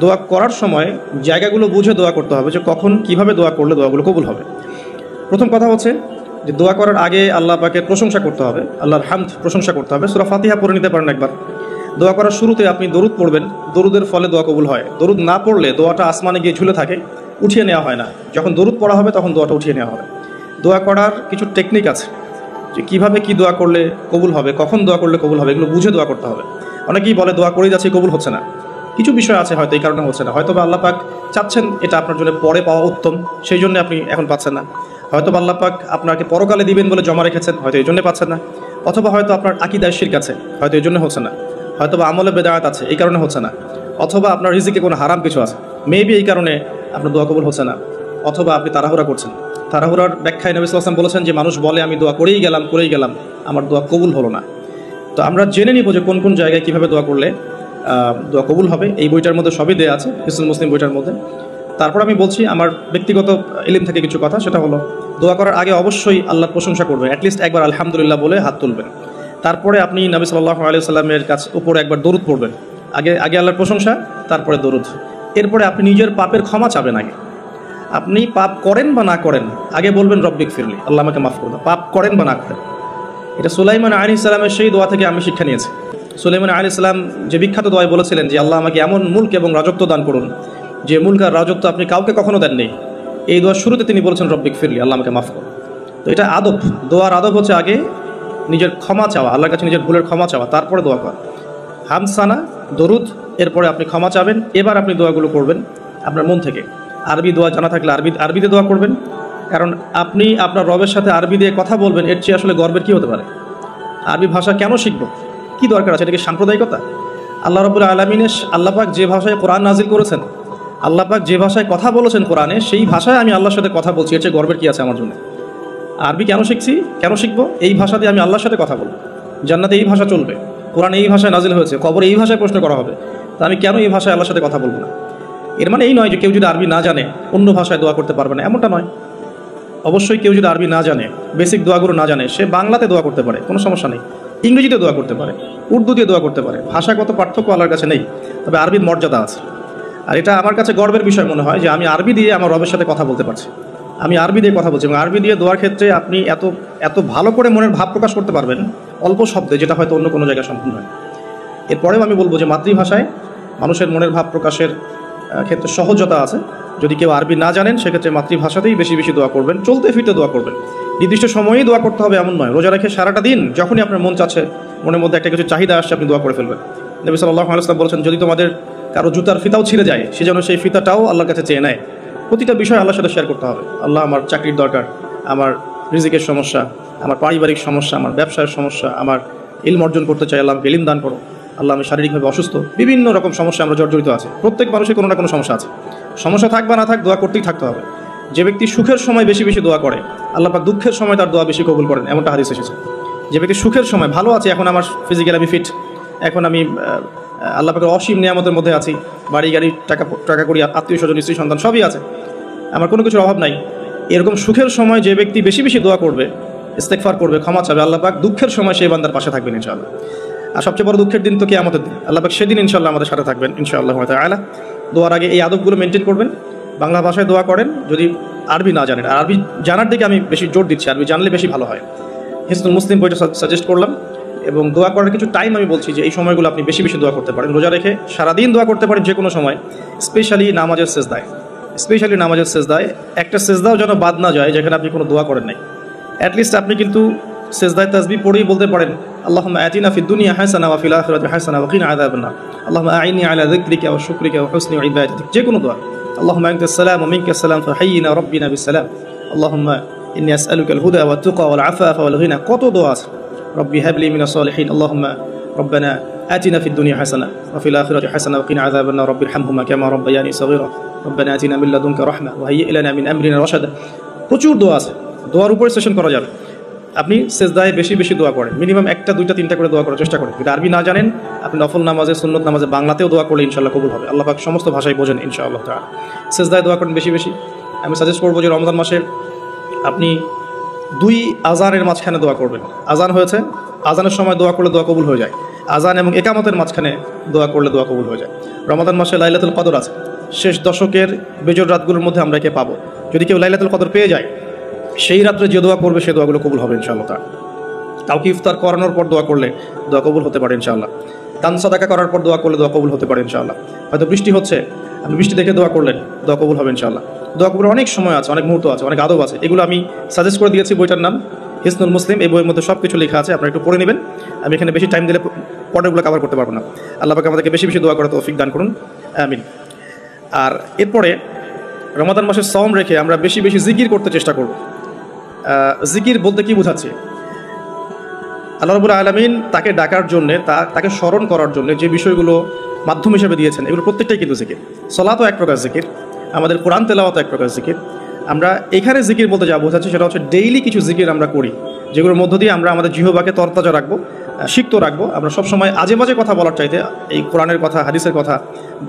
দোয়া করার সময় জায়গাগুলো বুঝে দোয়া করতে হবে যে কখন কিভাবে দোয়া করলে দোয়াগুলো কবুল হবে। প্রথম কথা হচ্ছে যে দোয়া করার আগে আল্লাহ পাকের প্রশংসা করতে হবে, আল্লাহর হামদ প্রশংসা করতে হবে। সূরা ফাতিহা পড়ে নিতে পারেন একবার। দোয়া করার শুরুতে আপনি দরুদ পড়বেন, দরুদের ফলে দোয়া কবুল হয়। দরুদ না পড়লে দোয়াটা আসমানে গিয়ে ঝুলে থাকে, উঠিয়ে নেওয়া হয় না। যখন দরুদ পড়া হবে তখন দোয়াটা উঠিয়ে নেওয়া হবে। দোয়া করার কিছু টেকনিক আছে যে কীভাবে কী দোয়া করলে কবুল হবে, কখন দোয়া করলে কবুল হবে, এগুলো বুঝে দোয়া করতে হবে। অনেকেই বলে দোয়া করেই যাচ্ছে কবুল হচ্ছে না। কিছু বিষয় আছে হয়তো এই কারণে হচ্ছে না। হয়তো বা আল্লাহ পাক চাচ্ছেন এটা আপনার জন্য পরে পাওয়া উত্তম, সেই জন্য আপনি এখন পাচ্ছেন না। হয়তো বা আল্লাহ পাক আপনাকে পরকালে দিবেন বলে জমা রেখেছেন, হয়তো এই জন্য পাচ্ছেন না। অথবা হয়তো আপনার আকীদায় শিরক আছে, হয়তো এই জন্য হচ্ছে না। হয়তো বা আমলে বেদায়াত আছে, এই কারণে হচ্ছে না। অথবা আপনার রিজিকে কোনো হারাম কিছু আছে, মেবি এই কারণে আপনার দোয়া কবুল হচ্ছে না। অথবা আপনি তাড়াহুড়া করছেন। তাড়াহুড়ার ব্যাখ্যায় নবী সাল্লাল্লাহু আলাইহি ওয়াসাল্লাম বলেছেন যে মানুষ বলে আমি দোয়া করেই গেলাম, আমার দোয়া কবুল হলো না। তো আমরা জেনে নিব যে কোন কোন জায়গায় কীভাবে দোয়া করলে দোয়া কবুল হবে। এই বইটার মধ্যে সবই দেওয়া আছে, হিসনুল মুসলিম বইটার মধ্যে। তারপর আমি বলছি আমার ব্যক্তিগত ইলম থেকে কিছু কথা, সেটা হলো দোয়া করার আগে অবশ্যই আল্লাহর প্রশংসা করবেন, অ্যাটলিস্ট একবার আলহামদুলিল্লাহ বলে হাত তুলবেন। তারপরে আপনি নবী সাল্লাল্লাহু আলাইহি ওয়াসাল্লামের কাছে উপরে একবার দরুদ পড়বেন। আগে আল্লাহর প্রশংসা, তারপরে দরুদ। এরপরে আপনি নিজের পাপের ক্ষমা চাবেন। আগে আপনি পাপ করেন বা না করেন, আগে বলবেন রব্বিক ফিরলি, আল্লাহ আমাকে মাফ করুন। পাপ করেন বা না করেন, এটা সুলাইমান আলাইহিস সালামের সেই দোয়া থেকে আমি শিক্ষা নিয়েছি। সুলাইমান আলাইহিস সালাম যে বিখ্যাত দোয়ায় বলেছিলেন যে আল্লাহ আমাকে এমন মুলক এবং রাজত্ব দান করুন যে মুলক আর রাজত্ব আপনি কাউকে কখনো দেননি। এই দোয়ার শুরুতে তিনি বলেছেন রব্বিক ফিরলি, আল্লাহ আমাকে মাফ করুন। তো এটা আদব, দোয়ার আদব হচ্ছে আগে নিজের ক্ষমা চাওয়া, আল্লাহর কাছে নিজের ভুলের ক্ষমা চাওয়া, তারপরে দোয়া করা। হামসানা, দরুদ, এরপরে আপনি ক্ষমা চাবেন। এবার আপনি দোয়াগুলো করবেন আপনার মন থেকে। আরবি দোয়া জানা থাকলে আরবিতে দোয়া করবেন, কারণ আপনি আপনার রবের সাথে আরবি দিয়ে কথা বলবেন, এর চেয়ে আসলে গর্বের কী হতে পারে? আরবি ভাষা কেন শিখব, কী দরকার আছে? এটা কি সাম্প্রদায়িকতা? আল্লাহ রাব্বুল আলামিনের আল্লাহ পাক যে ভাষায় কোরআন নাজিল করেছেন, আল্লাহ পাক যে ভাষায় কথা বলেছেন কোরআনে, সেই ভাষায় আমি আল্লাহর সাথে কথা বলছি, এর চেয়ে গর্বের কী আছে আমার জন্য? আরবি কেন শিখছি, কেন শিখবো? এই ভাষা দিয়ে আমি আল্লাহর সাথে কথা বলবো। জান্নাতে এই ভাষা চলবে, কোরআনে এই ভাষায় নাজিল হয়েছে, কবরে এই ভাষায় প্রশ্ন করা হবে, তা আমি কেন এই ভাষায় আল্লাহর সাথে কথা বলবো না? এর মানে এই নয় যে কেউ যদি আরবি না জানে অন্য ভাষায় দোয়া করতে পারবে না, এমনটা নয়। অবশ্যই কেউ যদি আরবি না জানে, বেসিক দোয়াগুলো না জানে, সে বাংলাতে দোয়া করতে পারে, কোনো সমস্যা নেই। ইংরেজিতে দোয়া করতে পারে, উর্দু দিয়ে দোয়া করতে পারে। ভাষাগত পার্থক্য আল্লাহর কাছে নেই, তবে আরবির মর্যাদা আছে। আর এটা আমার কাছে গর্বের বিষয় মনে হয় যে আমি আরবি দিয়ে আমার রবের সাথে কথা বলতে পারছি। আমি আরবি দিয়ে কথা বলছি, এবং আরবি দিয়ে দোয়ার ক্ষেত্রে আপনি এত ভালো করে মনের ভাব প্রকাশ করতে পারবেন অল্প শব্দে, যেটা হয়তো অন্য কোনো জায়গায় সম্পূর্ণ হয়। এরপরেও আমি বলবো যে মাতৃভাষায় মানুষের মনের ভাব প্রকাশের ক্ষেত্রে সহজতা আছে। যদি কেউ আরবি না জানেন, সেক্ষেত্রে মাতৃভাষাতেই বেশি বেশি দোয়া করবেন, চলতে ফিরতে দোয়া করবেন। নির্দিষ্ট সময়েই দোয়া করতে হবে এমন নয়। রোজা রেখে সারাটা দিন যখনই আপনার মন চাচ্ছে, মনের মধ্যে একটা কিছু চাহিদা আসছে, আপনি দোয়া করে ফেলবেন। নবী সাল্লাল্লাহু আলাইহি ওয়াসাল্লাম বলেছেন, যদি তোমাদের কারো জুতার ফিতাও ছিঁড়ে যায়, সে যেন সেই ফিতাটাও আল্লাহর কাছে চেয়ে নেয়। প্রতিটা বিষয় আল্লাহর সাথে শেয়ার করতে হবে। আল্লাহ, আমার চাকরির দরকার, আমার রিজিকের সমস্যা, আমার পারিবারিক সমস্যা, আমার ব্যবসার সমস্যা, আমার ইলম অর্জন করতে চাই, আল্লাহ আমাকে ইলম দান করো। আল্লাহ, আমি শারীরিকভাবে অসুস্থ। বিভিন্ন রকম সমস্যা আমরা জর্জরিত আছে। প্রত্যেক মানুষের কোনো না কোনো সমস্যা আছে। সমস্যা থাক বা না থাক, দোয়া করতেই থাকতে হবে। যে ব্যক্তি সুখের সময় বেশি বেশি দোয়া করে, আল্লাহ পাক দুঃখের সময় তার দোয়া বেশি কবুল করেন, এমনটা হাদিস এসেছে। যে ব্যক্তি সুখের সময় ভালো আছে, এখন আমার ফিজিক্যালি আমি ফিট, এখন আমি আল্লাহ পাকের অসীম নিয়ামতের মধ্যে আছি, বাড়ি গাড়ি টাকা করি, আত্মীয় স্বজন, স্ত্রী সন্তান সবই আছে, আমার কোনো কিছুর অভাব নাই, এরকম সুখের সময় যে ব্যক্তি বেশি বেশি দোয়া করবে, ইস্তেগফার করবে, ক্ষমা চাবে, আল্লাহ পাক দুঃখের সময় সেই বান্দার পাশে থাকবেন ইনশাআল্লাহ। আর সবচেয়ে বড় দুঃখের দিন তো কিয়ামতের দিন, আল্লাহ পাক সেদিন ইনশাআল্লাহ আমাদের সাথে থাকবেন ইনশাআল্লাহ তাআলা। দোয়ার আগে এই আদবগুলো মেনটেন করবেন। বাংলা ভাষায় দোয়া করেন যদি আরবি না জানেন। আর আরবি জানার দিকে আমি বেশি জোর দিচ্ছি, আরবি জানলে বেশি ভালো হয়। হিসনুল মুসলিম বইটা সাজেস্ট করলাম। এবং দোয়া করার কিছু টাইম আমি বলছি যে এই সময়গুলো আপনি বেশি বেশি দোয়া করতে পারেন। রোজা রেখে সারাদিন দোয়া করতে পারেন যে কোনো সময়, স্পেশালি নামাজের সেজদায় একটা সেজদাও যেন বাদ না যায় যেখানে আপনি কোনো দোয়া করেন নাই। অ্যাটলিস্ট আপনি কিন্তু সেজদায় তাসবিহ পড়েই বলতে পারেন, আল্লাহুম্মা আতিনা ফিদ দুনিয়া হাসানা ওয়া ফিল আখিরাতি হাসানা ওয়া কিনা আযাবান নার, আল্লাহুম্মা আইনি আলা যিকরিকা ওয়া শুকরিকা ওয়া হুসনি ইবাদাতিক। যে কোনো দোয়া, আল্লাহুম্মা আনতাস সালাম ওয়া মিনকাস সালাম ফাহাইয়িনা রাব্বিনা বিস সালাম, আল্লাহুম্মা ইন্নী আসআলুকাল হুদা ওয়াত তুকা ওয়াল আফাফা ওয়াল গিনা। কত দোয়া আছে। রব্বি হাবলি মিনাস সালিহিন, আল্লাহুম্মা রব্বানা আতিনা ফিদ দুনিয়া হাসানা ওয়া ফিল আখিরাতি হাসানা ওয়া কিনা আযাবান নার, রব্বিরহামহুমা কামা রাব্বায়ানি সাগীরা, রব্বানা আতিনা মিন লাদুনকা রাহমা ওয়া হাইয়্যি লানা মিন আমরিনা রাশাদা। প্রচুর দোয়া আছে, দোয়ার উপরে সেশন করা যাবে। আপনি সেজদায় বেশি বেশি দোয়া করেন, মিনিমাম 1টা 2টা 3টা করে দোয়া করার চেষ্টা করেন। যদি আরবি না জানেন, আপনি নফল নামাজে, সুন্নত নামাজে বাংলাতেও দোয়া করলে ইনশাআল্লাহ কবুল হবে। আল্লাহ পাক সমস্ত ভাষায় বোঝেন ইনশাআল্লাহ তাআলা। সেজদায় দোয়া করেন বেশি বেশি। আমি সাজেস্ট করবো যে রমজান মাসে আপনি 2 আজানের মাঝখানে দোয়া করবেন। আজান হয়েছে, আজানের সময় দোয়া করলে দোয়া কবুল হয়ে যায়। আজান এবং একামতের মাঝখানে দোয়া করলে দোয়া কবুল হয়ে যায়। রমাদান মাসে লাইলাতুল কদর আছে, শেষ দশকের বেজোর রাতগুলোর মধ্যে আমরা একে পাবো। যদি কেউ লাইলাতুল কদর পেয়ে যায়, সেই রাত্রে যে দোয়া করবে সেই দোয়াগুলো কবুল হবে ইনশাআল্লাহ। কাউকে ইফতার করানোর পর দোয়া করলে দোয়া কবুল হতে পারে ইনশাআল্লাহ। দান সাদাকা করার পর দোয়া করলে দোয়া কবুল হতে পারে ইনশাআল্লাহ। হয়তো বৃষ্টি হচ্ছে, আপনি বৃষ্টি দেখে দোয়া করলেন, দোয়া কবুল হবে ইনশাআল্লাহ। দোয়া কবুলের অনেক সময় আছে, অনেক মুহূর্ত আছে, অনেক আদব আছে। এগুলো আমি সাজেস্ট করে দিয়েছি, বইটার নাম হিসনুল মুসলিম। এই বইয়ের মধ্যে সব কিছু লেখা আছে, আপনারা একটু পড়ে নেবেন। আমি এখানে বেশি টাইম দিলে পরেরগুলো কভার করতে পারবো না। আল্লাহ পাক আমাদেরকে বেশি বেশি দোয়া করার তৌফিক দান করুন, আমিন। আর এরপরে রমাদান মাসের সওম রেখে আমরা বেশি বেশি জিকির করতে চেষ্টা করব। জিকির বলতে কি বোঝাচ্ছে? আল্লাহ রাব্বুল আলামিন তাকে ডাকার জন্য, তাকে স্মরণ করার জন্য যে বিষয়গুলো মাধ্যম হিসেবে দিয়েছেন, এগুলো প্রত্যেকটাই কিন্তু জিকির। সলাতও এক প্রকার জিকির, আমাদের কোরআন তেলাওয়াতও এক প্রকার জিকির। আমরা এখানে জিকির বলতে যা বোঝাচ্ছি সেটা হচ্ছে ডেইলি কিছু জিকির আমরা করি, যেগুলোর মধ্য দিয়ে আমরা আমাদের জিহ্বাকে তরতাজা রাখবো, সিক্ত রাখবো। আমরা সবসময় আজে বাজে কথা বলার চাইতে এই কোরআনের কথা, হাদিসের কথা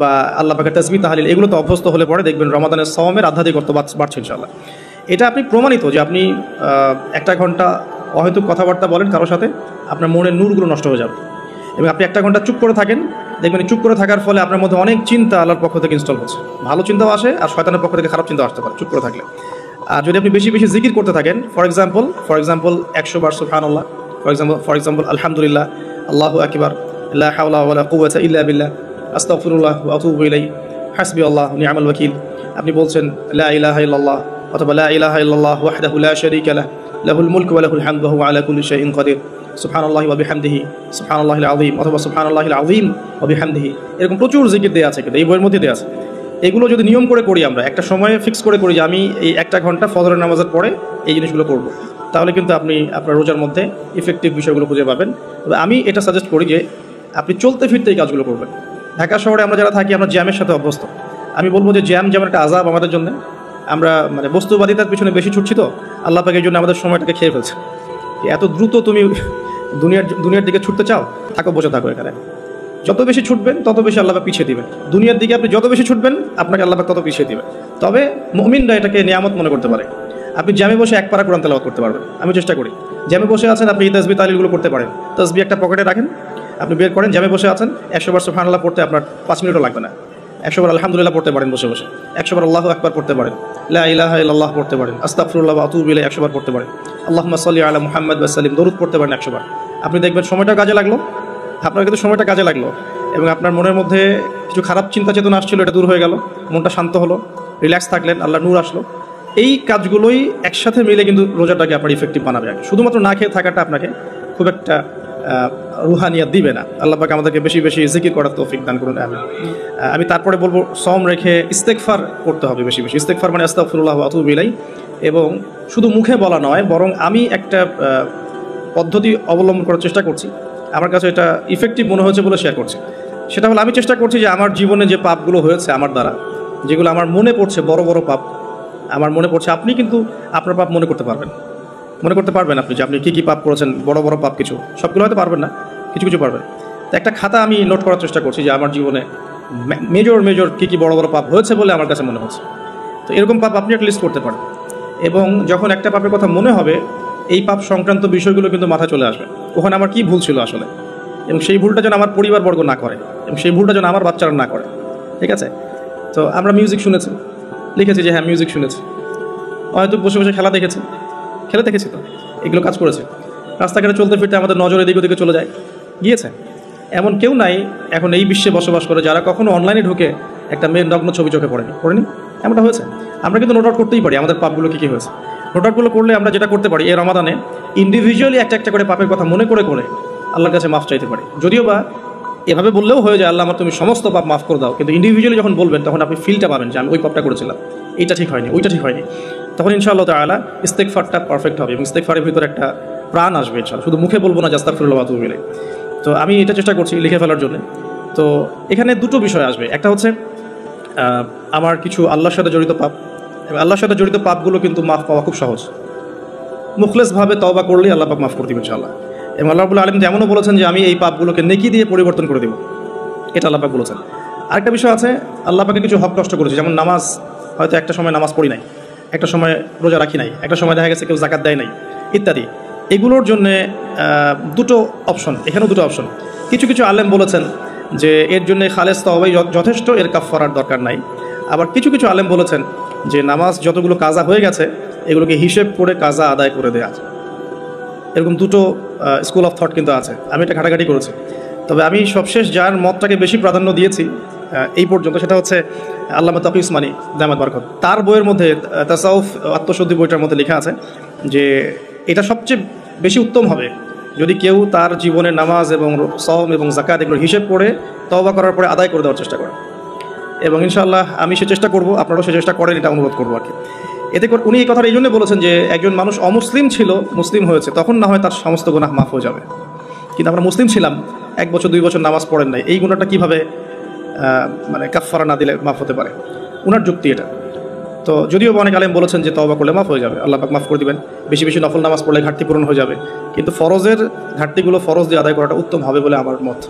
বা আল্লাহ পাকের তাসবিহ তাহলিল এগুলো তো অভ্যস্ত হলে পরে দেখবেন রমাদানের সওমের আধ্যাত্মিকতা বাড়ছে ইনশাআল্লাহ। এটা আপনি প্রমাণিত যে আপনি 1 ঘন্টা অহেতুক কথাবার্তা বলেন কারোর সাথে, আপনার মনের নূরগুলো নষ্ট হয়ে যাবে। এবং আপনি 1 ঘন্টা চুপ করে থাকেন, দেখবেন চুপ করে থাকার ফলে আপনার মধ্যে অনেক চিন্তা আল্লাহর পক্ষ থেকে ইনস্টল হচ্ছে, ভালো চিন্তাও আসে আর শয়তানের পক্ষ থেকে খারাপ চিন্তা আসতে পারে চুপ করে থাকলে। আর যদি আপনি বেশি বেশি জিকির করতে থাকেন, ফর এক্সাম্পল 100 বার সুবহানাল্লাহ, ফর এক্সাম্পল আলহামদুলিল্লাহ, আল্লাহু আকবার, লা হাওলা ওয়ালা কুওয়াতা ইল্লা বিল্লাহ, আস্তাগফিরুল্লাহ ওয়া আতুবু ইলাইহি, হাসবিয়াল্লাহু ওয়া নি'মাল ওয়াকিল। আপনি বলছেন লা ইলাহা ইল্লাল্লাহ অথবা লা ইলাহা ইল্লাল্লাহ ওয়াহদাহু লা শারীকা লাহু, লাহুল মুলকু ওয়া লাহুল হামদু ওয়া হুয়া আলা কুল্লি শাইইন কাদির, সুবহানাল্লাহি ওয়া বিহামদিহি, সুবহানাল্লাহিল আযীম অথবা সুবহানাল্লাহিল আযীম ওয়া বিহামদিহি। এরকম প্রচুর জিকির দেয়া আছে, কিন্তু এই বইয়ের মধ্যে দেয়া আছে। এগুলো যদি নিয়ম করে করি, আমরা একটা সময় ফিক্স করে করি যে আমি এই 1 ঘন্টা ফজরের নামাজের পরে এই জিনিসগুলো করব, তাহলে কিন্তু আপনি আপনার রোজার মধ্যে ইফেক্টিভ বিষয়গুলো খুঁজে পাবেন। তবে আমি এটা সাজেস্ট করি যে আপনি চলতে ফিরতে এই কাজগুলো করবেন। ঢাকা শহরে আমরা যারা থাকি, আমরা জ্যামের সাথে অভ্যস্ত। আমি বলবো যে জ্যাম যেমন একটা আযাব আমাদের জন্য, আমরা মানে বস্তুবাদিতার পিছনে বেশি ছুটছি, তো আল্লাহ পাক এই জন্য আমাদের সময়টাকে খেয়ে ফেলছে। এত দ্রুত তুমি দুনিয়ার দিকে ছুটতে চাও, বসে থাকো এখানে। যত বেশি ছুটবেন তত বেশি আল্লাহ পাক পিছিয়ে দিবেন। দুনিয়ার দিকে আপনি যত বেশি ছুটবেন আপনাকে আল্লাহ পাক তত পিছিয়ে দিবেন। তবে মুমিনরা এটাকে নিয়ামত মনে করতে পারে। আপনি জ্যামে বসে 1 পারা কোরআন তেলাওয়াত করতে পারবেন। আমি চেষ্টা করি, জ্যামে বসে আছেন আপনি এই তাসবিহ তাহলিলগুলো করতে পারেন। তাসবিহ একটা পকেটে রাখেন, আপনি বের করেন, জ্যামে বসে আছেন, 100 বার সুবহানাল্লাহ পড়তে আপনার 5 মিনিটও লাগবে না। 100 বার আলহামদুলিল্লাহ পড়তে পারেন বসে বসে, 100 বার আল্লাহু আকবার পড়তে পারেন, লা ইলাহা ইল্লাল্লাহ পড়তে পারেন, আস্তাগফিরুল্লাহ ওয়া আতুবু ইলাইহি 100 বার পড়তে পারেন, আল্লাহুম্মা সাল্লি আলা মুহাম্মাদ ওয়া সাল্লিম দরুদ পড়তে পারেন 100 বার। আপনি দেখবেন সময়টা কাজে লাগলো, আপনার কিন্তু সময়টা কাজে লাগলো এবং আপনার মনের মধ্যে কিছু খারাপ চিন্তা চেতনা আসছিল, এটা দূর হয়ে গেল, মনটা শান্ত হলো, রিল্যাক্স থাকলেন, আল্লাহর নূর আসলো। এই কাজগুলোই একসাথে মিলে কিন্তু রোজাটাকে আপনার ইফেক্টিভ বানাবে। শুধুমাত্র না খেয়ে থাকাটা আপনাকে খুব একটা রুহানিয়াত দিবে না। আল্লাহ পাক আমাদেরকে বেশি বেশি জিকির করার তৌফিক দান করুন, আমিন। আমি তারপরে বলবো সওম রেখে ইস্তেগফার করতে হবে বেশি বেশি। ইস্তেগফার মানে আস্তাগফিরুল্লাহ ওয়া আতুবু ইলাইহি, এবং শুধু মুখে বলা নয়, বরং আমি একটা পদ্ধতি অবলম্বন করার চেষ্টা করছি, আমার কাছে এটা ইফেক্টিভ মনে হয়েছে বলে শেয়ার করছি। সেটা হলো আমি চেষ্টা করছি যে আমার জীবনে যে পাপগুলো হয়েছে আমার দ্বারা, যেগুলো আমার মনে পড়ছে, বড় বড় পাপ আমার মনে পড়ছে, আপনি কিন্তু আপনার পাপ মনে করতে পারবেন আপনি যে আপনি কী কী পাপ করেছেন, বড় বড় পাপ কিছু, সবগুলো হয়তো পারবেন না, কিছু কিছু পারবেন। তো একটা খাতা আমি নোট করার চেষ্টা করছি যে আমার জীবনে মেজর কী কী বড় বড় পাপ হয়েছে বলে আমার কাছে মনে হচ্ছে। তো এরকম পাপ আপনি একটা লিস্ট করতে পারেন, এবং যখন একটা পাপের কথা মনে হবে, এই পাপ সংক্রান্ত বিষয়গুলো কিন্তু মাথায় চলে আসবে, ওখানে আমার কী ভুল ছিল আসলে, এবং সেই ভুলটা যেন আমার পরিবারবর্গ না করে, এবং সেই ভুলটা যেন আমার বাচ্চারা না করে। ঠিক আছে? তো আমরা মিউজিক শুনেছি, লিখেছি যে হ্যাঁ মিউজিক শুনেছি, হয়তো বসে বসে খেলা দেখেছি তো, এগুলো কাজ করেছে। রাস্তাঘাটে চলতে ফিরতে আমাদের নজর এদিকে ওদিকে চলে গিয়েছে। এমন কেউ নাই এখন এই বিশ্বে বসবাস করে যারা কখনো অনলাইনে ঢুকে একটা মেয়ের নগ্ন ছবি চোখে পড়েনি। এমনটা হয়েছে। আমরা কিন্তু নোট আউট করতেই পারি আমাদের পাপগুলো কী কী হয়েছে। নোট আউটগুলো করলে আমরা যেটা করতে পারি, এই রমাদানে ইন্ডিভিজুয়ালি একটা করে পাপের কথা মনে করে আল্লাহর কাছে মাফ চাইতে পারি। যদিও বা এভাবে বললেও হয়ে যায়, আল্লাহ আমার তুমি সমস্ত পাপ মাফ করে দাও, কিন্তু ইন্ডিভিজুয়ালি যখন বলবেন তখন আপনি ফিলটা পাবেন যে আমি ওই পাপটা করেছিলাম, এইটা ঠিক হয়নি, ওইটা ঠিক হয়নি। তখন ইনশাআল্লাহ তাআলা ইস্তেগফারটা পারফেক্ট হবে এবং ইস্তেগফারের ভিতরে একটা প্রাণ আসবে ইনশাআল্লাহ। শুধু মুখে বলবো না আস্তাগফিরুল্লাহ ওয়া আতুবু ইলাইহি। তো আমি এটা চেষ্টা করছি লিখে ফেলার জন্য। তো এখানে দুটো বিষয় আসবে, একটা হচ্ছে আমার কিছু আল্লাহর সাথে জড়িত পাপ, এবং আল্লাহর সাথে জড়িত পাপগুলো কিন্তু মাফ পাওয়া খুব সহজ। মুখলেসভাবে তওবা করলেই আল্লাহ পাক মাফ করে দেবেন ইনশাআল্লাহ। এবং আল্লাহ রাব্বুল আলামিন এমনও বলেছেন যে আমি এই পাপগুলোকে নেকি দিয়ে পরিবর্তন করে দেব, এটা আল্লাহ পাক বলেছেন। আরেকটা বিষয় আছে, আল্লাহ পাকে কিছু হক নষ্ট করেছে, যেমন নামাজ, হয়তো একটা সময় নামাজ পড়ি নাই, একটা সময় রোজা রাখি নাই, একটা সময় দেখা গেছে কেউ যাকাত দেয় নাই ইত্যাদি। এগুলোর জন্যে দুটো অপশন, এখানেও দুটো অপশন। কিছু কিছু আলেম বলেছেন যে এর জন্য খালেস তওবাই যথেষ্ট, এর কাফফারার দরকার নাই। আবার কিছু কিছু আলেম বলেছেন যে নামাজ যতগুলো কাজা হয়ে গেছে এগুলোকে হিসেব করে কাজা আদায় করে দেয়া। এরকম দুটো স্কুল অফ থট কিন্তু আছে। আমি এটা ঘাটাঘাটি করেছি, তবে আমি সবশেষ যার মতটাকে বেশি প্রাধান্য দিয়েছি এই পর্যন্ত, সেটা হচ্ছে আল্লামা তাকি উসমানী দামাত বরকত। তার বইয়ের মধ্যে তাসাউফ আত্মশুদ্ধি বইটার মধ্যে লেখা আছে যে এটা সবচেয়ে বেশি উত্তম হবে যদি কেউ তার জীবনের নামাজ এবং সওম এবং যাকাত এগুলোর হিসেব করে তওবা করার পরে আদায় করে দেওয়ার চেষ্টা করে। এবং ইনশাআল্লাহ আমি সে চেষ্টা করব, আপনারাও সে চেষ্টা করেন, এটা অনুরোধ করবো আর কি। এতে করে উনি এই কথাটা এই জন্য বলেছেন যে একজন মানুষ অমুসলিম ছিল, মুসলিম হয়েছে, তখন না হয় তার সমস্ত গুনাহ মাফ হয়ে যাবে। কিন্তু আমরা মুসলিম ছিলাম, 1 বছর 2 বছর নামাজ পড়েন নাই, এই গুনাহটা কীভাবে মানে কাফফারা না দিলে মাফ হতে পারে? উনার যুক্তি এটা। তো যদিও অনেক আলেম বলেছেন যে তওবা করলে মাফ হয়ে যাবে, আল্লাহ পাক মাফ করে দিবেন, বেশি বেশি নফল নামাজ পড়লে ঘাটতি পূরণ হয়ে যাবে, কিন্তু ফরজের ঘাটতিগুলো ফরজ দিয়ে আদায় করাটা উত্তম হবে বলে আমার মত।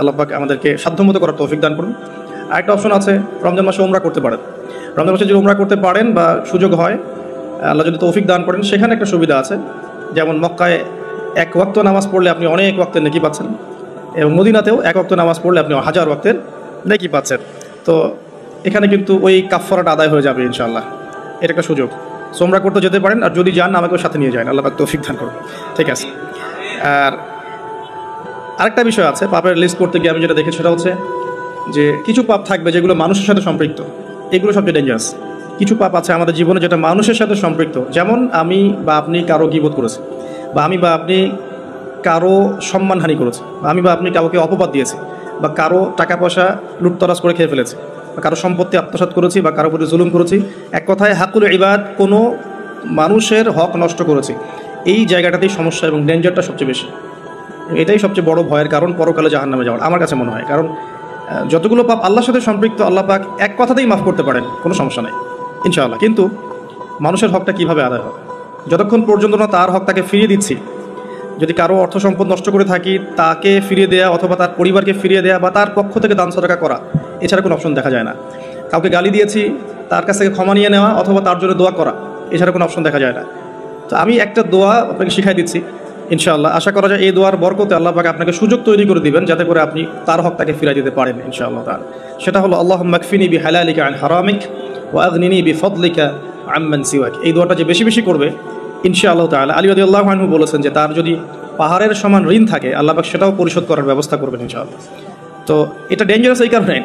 আল্লাহ পাক আমাদেরকে সাধ্যমতো করার তৌফিক দান করুন। আরেকটা অপশন আছে, রমজান মাসে উমরা করতে পারেন। রমজান মাসে যদি উমরা করতে পারেন বা সুযোগ হয়, আল্লাহ যদি তৌফিক দান করেন, সেখানে একটা সুবিধা আছে। যেমন মক্কায় 1 ওয়াক্ত নামাজ পড়লে আপনি অনেক ওয়াক্তের নেকি পাচ্ছেন, এবং মদিনাতেও 1 ওয়াক্ত নামাজ পড়লে আপনি 1000 ওয়াক্তের নেকি পাচ্ছেন। তো এখানে কিন্তু ওই কাফফারাটা আদায় হয়ে যাবে ইনশাআল্লাহ। এটা একটা সুযোগ। সো উমরা করতে যেতে পারেন, আর যদি যান আমাকেও সাথে নিয়ে যান, আল্লাহ পাক তৌফিক দান করুন। ঠিক আছে। আর আরেকটা বিষয় আছে, পাপের লিস্ট করতে গিয়ে আমি যেটা দেখি সেটা হচ্ছে যে কিছু পাপ থাকবে যেগুলো মানুষের সাথে সম্পৃক্ত, এগুলো সবচেয়ে ডেঞ্জারাস। কিছু পাপ আছে আমাদের জীবনে যেটা মানুষের সাথে সম্পৃক্ত, যেমন আমি বা আপনি কারো গীবত করেছি, বা আমি বা আপনি কারো সম্মানহানি করেছি, বা আমি বা আপনি কাউকে অপবাদ দিয়েছি, বা কারো টাকা পয়সা লুটতরাজ করে খেয়ে ফেলেছি, বা কারো সম্পত্তি আত্মসাৎ করেছি, বা কারো প্রতি জুলুম করেছি। এক কথায় হাকুল ইবাদ, কোনো মানুষের হক নষ্ট করেছি। এই জায়গাটাতেই সমস্যা এবং ডেঞ্জারটা সবচেয়ে বেশি। এটাই সবচেয়ে বড় ভয়ের কারণ পরকালে জাহান্নামে যাওয়ার, আমার কাছে মনে হয়। কারণ যতগুলো পাপ আল্লাহর সাথে সম্পৃক্ত, আল্লাহ পাক এক কথাতেই মাফ করতে পারেন, কোনো সমস্যা নেই ইনশাআল্লাহ। কিন্তু মানুষের হকটা কীভাবে আদায় হবে? যতক্ষণ পর্যন্ত না তার হক তাকে ফিরিয়ে দিচ্ছি, যদি কারো অর্থ সম্পদ নষ্ট করে থাকি, তাকে ফিরিয়ে দেওয়া অথবা তার পরিবারকে ফিরিয়ে দেওয়া বা তার পক্ষ থেকে দান সদকা করা, এছাড়া কোনো অপশন দেখা যায় না। কাউকে গালি দিয়েছি, তার কাছ থেকে ক্ষমা নিয়ে নেওয়া অথবা তার জন্য দোয়া করা, এছাড়া কোনো অপশন দেখা যায় না। তো আমি একটা দোয়া আপনাকে শিখাই দিচ্ছি ইনশাআল্লাহ। আশা করা যায় এই দোয়ার বরকতে আল্লাহ পাক আপনাকে সুযোগ তৈরি করে দিবেন যাতে করে আপনি তার হক তাকে ফিরিয়ে দিতে পারেন ইনশাআল্লাহ তাআলা। সেটা হলো আল্লাহুম্মা কফিনি বিহালালিকা আন হারামিক ওয়া আগনিনি বিফদলিকা আম্মান সিওয়াক। এই দোয়াটা যে বেশি বেশি করবে ইনশাআল্লাহ তাআলা, আলী রাদিয়াল্লাহু আনহু বলেছেন যে তার যদি পাহাড়ের সমান ঋণ থাকে, আল্লাহ পাক সেটাও পরিশোধ করার ব্যবস্থা করবেন ইনশাআল্লাহ। তো এটা ডেঞ্জারাস এই কারণে,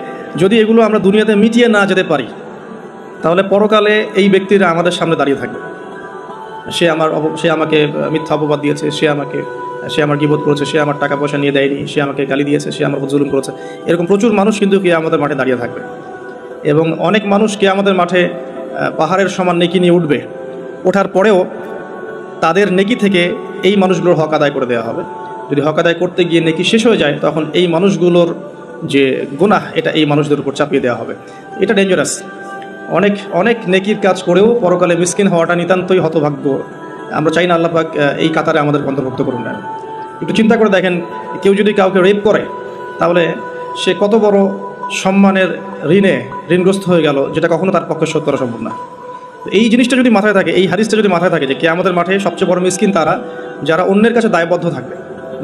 যদি এগুলো আমরা দুনিয়াতে মিটিয়ে না যেতে পারি, তাহলে পরকালে এই ব্যক্তিরা আমাদের সামনে দাঁড়িয়ে থাকবে। সে আমাকে মিথ্যা অপবাদ দিয়েছে, সে আমার গীবত করেছে, সে আমার টাকা পয়সা নিয়ে দেয়নি, সে আমাকে গালি দিয়েছে, সে আমার উপর জুলুম করেছে। এরকম প্রচুর মানুষ কিন্তু কিয়ামতের মাঠে দাঁড়িয়ে থাকবে, এবং অনেক মানুষ কিয়ামতের মাঠে পাহাড়ের সমান নেকি নিয়ে উঠবে। ওঠার পরেও তাদের নেকি থেকে এই মানুষগুলোর হক আদায় করে দেওয়া হবে। যদি হক আদায় করতে গিয়ে নেকি শেষ হয়ে যায়, তখন এই মানুষগুলোর যে গুনাহ, এটা এই মানুষদের উপর চাপিয়ে দেওয়া হবে। এটা ডেঞ্জারাস। অনেক অনেক নেকির কাজ করেও পরকালে মিসকিন হওয়াটা নিতান্তই হতভাগ্য। আমরা চাই না আল্লাহ পাক এই কাতারে আমাদের অন্তর্ভুক্ত করুন না। একটু চিন্তা করে দেখেন, কেউ যদি কাউকে রেপ করে, তাহলে সে কত বড় সম্মানের ঋণগ্রস্ত হয়ে গেল, যেটা কখনো তার পক্ষে শোধ করা সম্ভব না। এই জিনিসটা যদি মাথায় থাকে, এই হাদিসটা যদি মাথায় থাকে যে কিয়ামতের মাঠে সবচেয়ে বড় মিসকিন তারা যারা অন্যের কাছে দায়বদ্ধ থাকবে,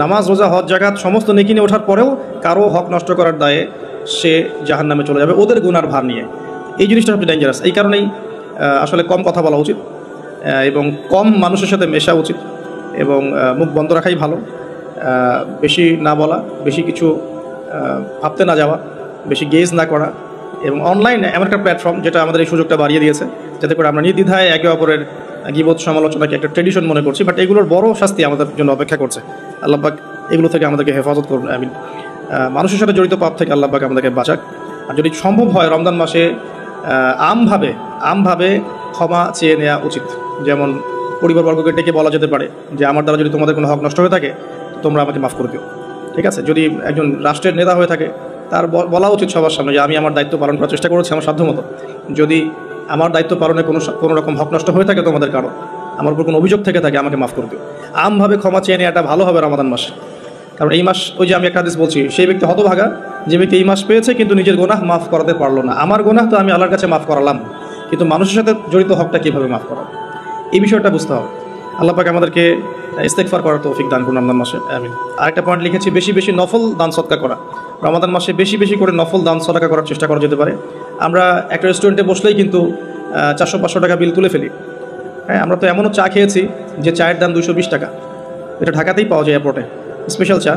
নামাজ রোজা হজ জাকাত সমস্ত নেকি নিয়ে ওঠার পরেও কারো হক নষ্ট করার দায়ে সে জাহান্নামে চলে যাবে ওদের গুনার ভার নিয়ে। এই জিনিসটা সবচেয়ে ডেঞ্জারাস। এই কারণেই আসলে কম কথা বলা উচিত, এবং কম মানুষের সাথে মেশা উচিত, এবং মুখ বন্ধ রাখাই ভালো। বেশি না বলা, বেশি কিছু ভাবতে না যাওয়া, বেশি গেজ না করা। এবং অনলাইন এমন একটা প্ল্যাটফর্ম যেটা আমাদের এই সুযোগটা বাড়িয়ে দিয়েছে, যাতে করে আমরা নির্দ্বিধায় একে অপরের গীবত সমালোচনাকে একটা ট্রেডিশন মনে করছি, বাট এগুলোর বড় শাস্তি আমাদের জন্য অপেক্ষা করছে। আল্লাহ পাক এগুলো থেকে আমাদেরকে হেফাজত করুন, আমিন। মানুষের সাথে জড়িত পাপ থেকে আল্লাহ পাক আমাদেরকে বাঁচাক। আর যদি সম্ভব হয় রমজান মাসে আমভাবে ক্ষমা চেয়ে নেওয়া উচিত। যেমন পরিবারবর্গকে ডেকে বলা যেতে পারে যে আমার দ্বারা যদি তোমাদের কোনো হক নষ্ট হয়ে থাকে, তোমরা আমাকে মাফ করে দিও। ঠিক আছে। যদি একজন রাষ্ট্রের নেতা হয়ে থাকে, তার বলা উচিত সবার সামনে যে আমি আমার দায়িত্ব পালন করার চেষ্টা করেছি আমার সাধ্যমতো। যদি আমার দায়িত্ব পালনে কোনো রকম হক নষ্ট হয়ে থাকে তোমাদের কারো, আমার উপর কোনো অভিযোগ থেকে থাকে, আমাকে মাফ করে দিও। আমভাবে ক্ষমা চেয়ে নেওয়াটা ভালো হবে রমাদান মাসে। কারণ এই মাস, ওই যে আমি একটা হাদিস বলছি, সেই ব্যক্তি হতভাগা যে ব্যক্তি এই মাস পেয়েছে কিন্তু নিজের গুনাহ মাফ করাতে পারলো না। আমার গুনাহ তো আমি আল্লাহর কাছে মাফ করালাম, কিন্তু মানুষের সাথে জড়িত হকটা কীভাবে মাফ করাবো, এই বিষয়টা বুঝতে হবে। আল্লাহ পাক আমাদেরকে ইস্তেগফার করার তৌফিক দান করুন রমজান মাসে, আমিন। আরেকটা পয়েন্ট লিখেছি, বেশি বেশি নফল দান সদকা করা। রমাদান মাসে বেশি বেশি করে নফল দান সদকা করার চেষ্টা করা যেতে পারে। আমরা একটা রেস্টুরেন্টে বসলেই কিন্তু 400-500 টাকা বিল তুলে ফেলি। হ্যাঁ, আমরা তো এমনও চা খেয়েছি যে চায়ের দাম 220 টাকা। এটা ঢাকাতেই পাওয়া যায় এয়ারপোর্টে, স্পেশাল চা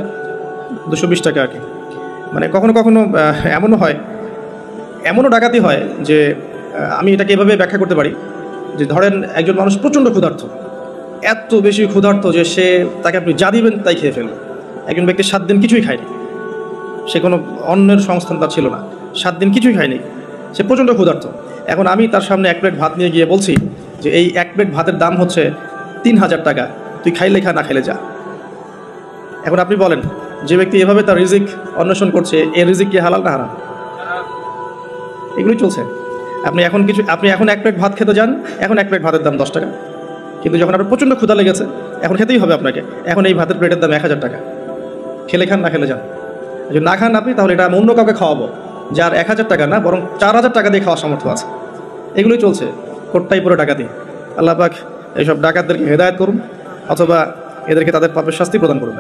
220 টাকা আর কি। মানে কখনো কখনো এমনও হয়, এমনও ডাকাতি হয় যে আমি এটাকে এভাবে ব্যাখ্যা করতে পারি যে ধরেন একজন মানুষ প্রচণ্ড ক্ষুধার্ত, এত বেশি ক্ষুধার্ত যে তাকে আপনি যা দিবেন তাই খেয়ে ফেলবে। একজন ব্যক্তি 7 দিন কিছুই খায়নি, সে কোনো অন্যের সংস্থান তার ছিল না, 7 দিন কিছুই খায়নি, সে প্রচণ্ড ক্ষুধার্ত। এখন আমি তার সামনে 1 প্লেট ভাত নিয়ে গিয়ে বলছি যে এই 1 প্লেট ভাতের দাম হচ্ছে 3000 টাকা, তুই খাইলে খা, না খাইলে যা। এখন আপনি বলেন, যে ব্যক্তি এভাবে তার রিজিক অন্বেষণ করছে, এই রিজিক কি হালাল না হারাম? এগুলোই চলছে। আপনি এখন 1 প্লেট ভাত খেতে যান, এখন 1 প্লেট ভাতের দাম 10 টাকা। কিন্তু যখন আপনার প্রচণ্ড ক্ষুধা লেগেছে, এখন খেতেই হবে আপনাকে, এখন এই ভাতের প্লেটের দাম 1000 টাকা। খেলে খান, না খেলে যান। যদি না খান আপনি, তাহলে এটা আমি অন্য কাউকে খাওয়াবো যার 1000 টাকা না, বরং 4000 টাকা দিয়ে খাওয়ার সামর্থ্য আছে। এগুলোই চলছে, কোটটাই পুরো ডাকাতি। আল্লাহ পাক এইসব ডাকাতদেরকে হেদায়েত করুন, অথবা এদেরকে তাদের পাপের শাস্তি প্রদান করুন।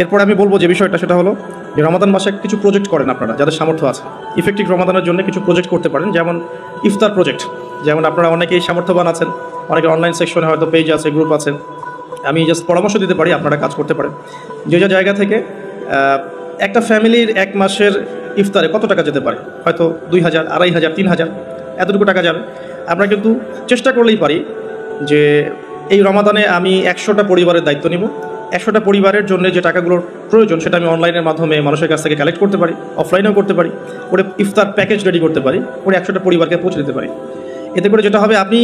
এরপর আমি বলবো যে বিষয়টা, সেটা হলো যে রমাদান মাসে কিছু প্রজেক্ট করেন আপনারা, যাদের সামর্থ্য আছে। ইফেক্টিভ রমাদানের জন্য কিছু প্রজেক্ট করতে পারেন, যেমন ইফতার প্রজেক্ট। যেমন আপনারা অনেকেই সামর্থ্যবান আছেন, অনেকের অনলাইন সেকশনে হয়তো পেজ আছে, গ্রুপ আছে। আমি জাস্ট পরামর্শ দিতে পারি, আপনারা কাজ করতে পারেন। যে জায়গা থেকে একটা ফ্যামিলির 1 মাসের ইফতারে কত টাকা যেতে পারে, হয়তো 2000, 2500, 3000, এতটুকু টাকা যাবে। আমরা কিন্তু চেষ্টা করলেই পারি যে এই রমাদানে আমি 100টা পরিবারের দায়িত্ব নিব। 100টা পরিবারের জন্য যে টাকাগুলোর প্রয়োজন, সেটা আমি অনলাইনের মাধ্যমে মানুষের কাছ থেকে কালেক্ট করতে পারি, অফলাইনেও করতে পারি, করে ইফতার প্যাকেজ রেডি করতে পারি, করে 100টা পরিবারকে পৌঁছে দিতে পারি। এতে করে যেটা হবে, আপনি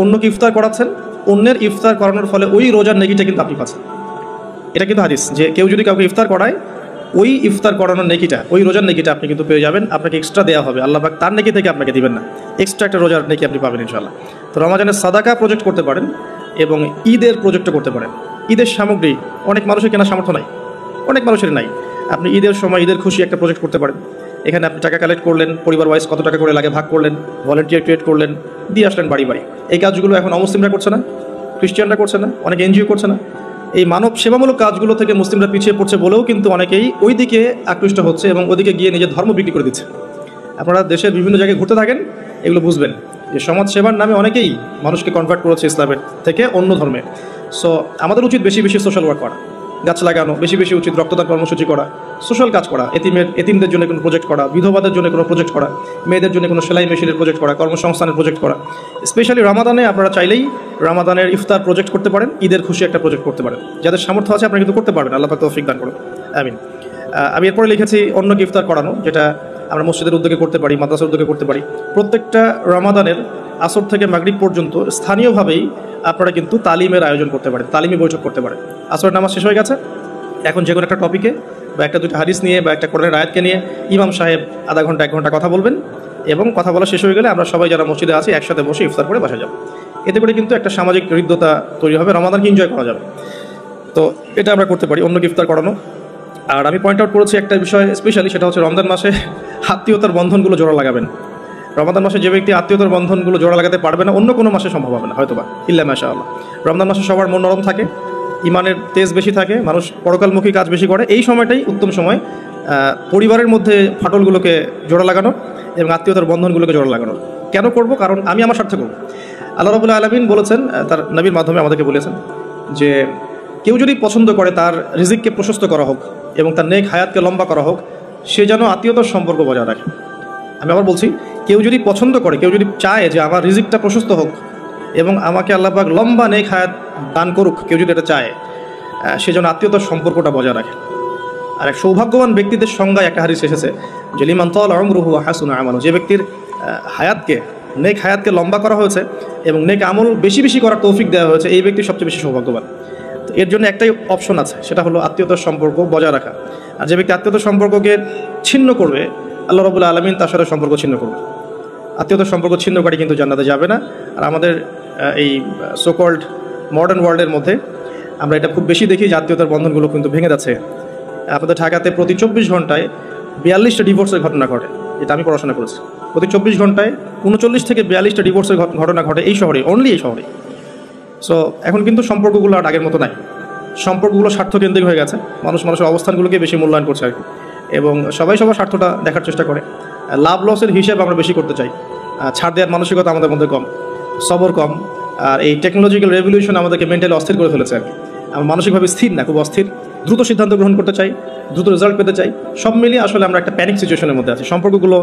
অন্যকে ইফতার করাচ্ছেন, অন্যের ইফতার করানোর ফলে ওই রোজার নেকিটা কিন্তু আপনি পাচ্ছেন। এটা কিন্তু হাদিস, যে কেউ যদি কাউকে ইফতার করায়, ওই ইফতার করানোর নেকিটা, ওই রোজার নেকিটা আপনি কিন্তু পেয়ে যাবেন। আপনাকে এক্সট্রা দেওয়া হবে, আল্লাহ পাক তার নেকি থেকে আপনাকে দিবেন না, এক্সট্রা একটা রোজার নেকি আপনি পাবেন ইনশাআল্লাহ। তো রমাজানের সাদাকা প্রজেক্ট করতে পারেন, এবং ঈদের প্রজেক্টও করতে পারেন। ঈদের সামগ্রী অনেক মানুষের কেনার সামর্থ্য নাই, অনেক মানুষের নাই। আপনি ঈদের সময় ঈদের খুশি একটা প্রজেক্ট করতে পারেন। এখানে আপনি টাকা কালেক্ট করলেন, পরিবার ওয়াইজ কত টাকা করে লাগে ভাগ করলেন, ভলেন্টিয়ার ক্রিয়েট করলেন, দিয়ে আসলেন বাড়ি বাড়ি। এই কাজগুলো এখন অমুসলিমরা করছে না, খ্রিস্টানরা করছে না, অনেক এনজিও করছে না। এই মানব সেবামূলক কাজগুলো থেকে মুসলিমরা পিছিয়ে পড়ছে বলেও কিন্তু অনেকেই ওই দিকে আকৃষ্ট হচ্ছে, এবং ওদিকে গিয়ে নিজের ধর্ম বিক্রি করে দিচ্ছে। আপনারা দেশের বিভিন্ন জায়গায় ঘুরতে থাকেন, এগুলো বুঝবেন যে সমাজ সেবার নামে অনেকেই মানুষকে কনভার্ট করেছে ইসলামের থেকে অন্য ধর্মে। সো আমাদের উচিত বেশি বেশি সোশ্যাল ওয়ার্ক করা, গাছ লাগানো, বেশি বেশি উচিত রক্তদান কর্মসূচি করা, সোশ্যাল কাজ করা, এতিমদের জন্য কোনো প্রজেক্ট করা, বিধবাদের জন্য কোনো প্রজেক্ট করা, মেয়েদের জন্য কোনো সেলাই মেশিনের প্রজেক্ট করা, কর্মসংস্থানের প্রজেক্ট করা। স্পেশালি রমাদানে আপনারা চাইলেই রমাদানের ইফতার প্রজেক্ট করতে পারেন, ঈদের খুশি একটা প্রজেক্ট করতে পারেন। যাদের সামর্থ্য আছে আপনারা কিন্তু করতে পারবেন, আল্লাহ পাক তৌফিক দান করুন, আমিন। আমি এরপরে লিখেছি অন্যকে ইফতার করানো, যেটা আমরা মসজিদের উদ্যোগে করতে পারি, মাদ্রাসার উদ্যোগে করতে পারি। প্রত্যেকটা রমাদানের আসর থেকে মাগরিব পর্যন্ত স্থানীয়ভাবেই আপনারা কিন্তু তালিমের আয়োজন করতে পারেন, তালিমি বৈঠক করতে পারেন। আসরের নামাজ শেষ হয়ে গেছে, এখন যে কোনো একটা টপিকে বা একটা দুটো হাদিস নিয়ে বা একটা কোরআনের আয়াতকে নিয়ে ইমাম সাহেব আধা ঘন্টা 1 ঘন্টা কথা বলবেন, এবং কথা বলা শেষ হয়ে গেলে আমরা সবাই যারা মসজিদে আছি একসাথে বসে ইফতার করে বাসা যাব। এতে করে কিন্তু একটা সামাজিক হৃদ্যতা তৈরি হবে, রমাদানকে এনজয় করা যাবে। তো এটা আমরা করতে পারি, অন্যকে ইফতার করানো। আর আমি পয়েন্ট আউট করেছি একটা বিষয় স্পেশালি, সেটা হচ্ছে রমজান মাসে আত্মীয়তার বন্ধনগুলো জোড়া লাগাবেন। রমাদান মাসে যে ব্যক্তি আত্মীয়তার বন্ধনগুলো জোড়া লাগাতে পারবে না, অন্য কোনো মাসে সম্ভব হবে না হয়তোবা, ইল্লা মাশাআল্লাহ। রমজান মাসে সবার মন নরম থাকে, ইমানের তেজ বেশি থাকে, মানুষ পরকালমুখী কাজ বেশি করে। এই সময়টাই উত্তম সময় পরিবারের মধ্যে ফাটলগুলোকে জোড়া লাগানো এবং আত্মীয়তার বন্ধনগুলোকে জোড়া লাগানো। কেন করব? কারণ আমি আমার স্বার্থে করব। আল্লাহ রাব্বুল আলামিন বলেছেন, তার নবীর মাধ্যমে আমাদেরকে বলেছেন যে কেউ যদি পছন্দ করে তার রিজিককে প্রশস্ত করা হোক এবং তার নেক হায়াতকে লম্বা করা হোক, সে যেন আত্মীয়তার সম্পর্ক বজায় রাখে। আমি আবার বলছি, কেউ যদি পছন্দ করে, কেউ যদি চায় যে আমার রিজিকটা প্রশস্ত হোক এবং আমাকে আল্লাহ পাক লম্বা নেক হায়াত দান করুক, কেউ যদি এটা চায়, সে যেন আত্মীয়তার সম্পর্কটা বজায় রাখে। আর এক সৌভাগ্যবান ব্যক্তিদের সংজ্ঞায় একটা হাদিস এসেছে যে লিমান তালা উমরুহু ওয়া হাসুনা আমালু, যে ব্যক্তির হায়াতকে, নেক হায়াতকে লম্বা করা হয়েছে এবং নেক আমল বেশি বেশি করার তৌফিক দেওয়া হয়েছে, এই ব্যক্তি সবচেয়ে বেশি সৌভাগ্যবান। তো এর জন্য একটাই অপশন আছে, সেটা হলো আত্মীয়তার সম্পর্ক বজায় রাখা। আর যে ব্যক্তি আত্মীয়তার সম্পর্ককে ছিন্ন করবে, আল্লাহ রাব্বুল আলামিন তার সাথে সম্পর্ক ছিন্ন করবে। আত্মীয়তার সম্পর্ক ছিন্নকারী কিন্তু জান্নাতে যাবে না। আর আমাদের এই সোকল্ড মডার্ন ওয়ার্ল্ডের মধ্যে আমরা এটা খুব বেশি দেখি যে আত্মীয়তার বন্ধনগুলো কিন্তু ভেঙে যাচ্ছে। আপনাদের ঢাকাতে প্রতি 24 ঘন্টায় 42টা ডিভোর্সের ঘটনা ঘটে, এটা আমি পড়াশোনা করেছি। প্রতি 24 ঘন্টায় 39 থেকে 42টা ডিভোর্সের ঘটনা ঘটে এই শহরে, অনলি এই শহরে। সো এখন কিন্তু সম্পর্কগুলো আর আগের মতো নাই, সম্পর্কগুলো স্বার্থকেন্দ্রিক হয়ে গেছে, মানুষের অবস্থানগুলোকে বেশি মূল্যায়ন করছে আর কি, এবং সবাই সবার স্বার্থটা দেখার চেষ্টা করে। লাভ লসের হিসেব আমরা বেশি করতে চাই, ছাড় দেওয়ার মানসিকতা আমাদের মধ্যে কম, সবর কম। আর এই টেকনোলজিক্যাল রেভলিউশন আমাদেরকে মেন্টালি অস্থির করে ফেলেছে আর কি। আমরা মানসিকভাবে স্থির না, খুব অস্থির, দ্রুত সিদ্ধান্ত গ্রহণ করতে চাই, দ্রুত রেজাল্ট পেতে চাই। সব মিলিয়ে আসলে আমরা একটা প্যানিক সিচুয়েশনের মধ্যে আছি, সম্পর্কগুলো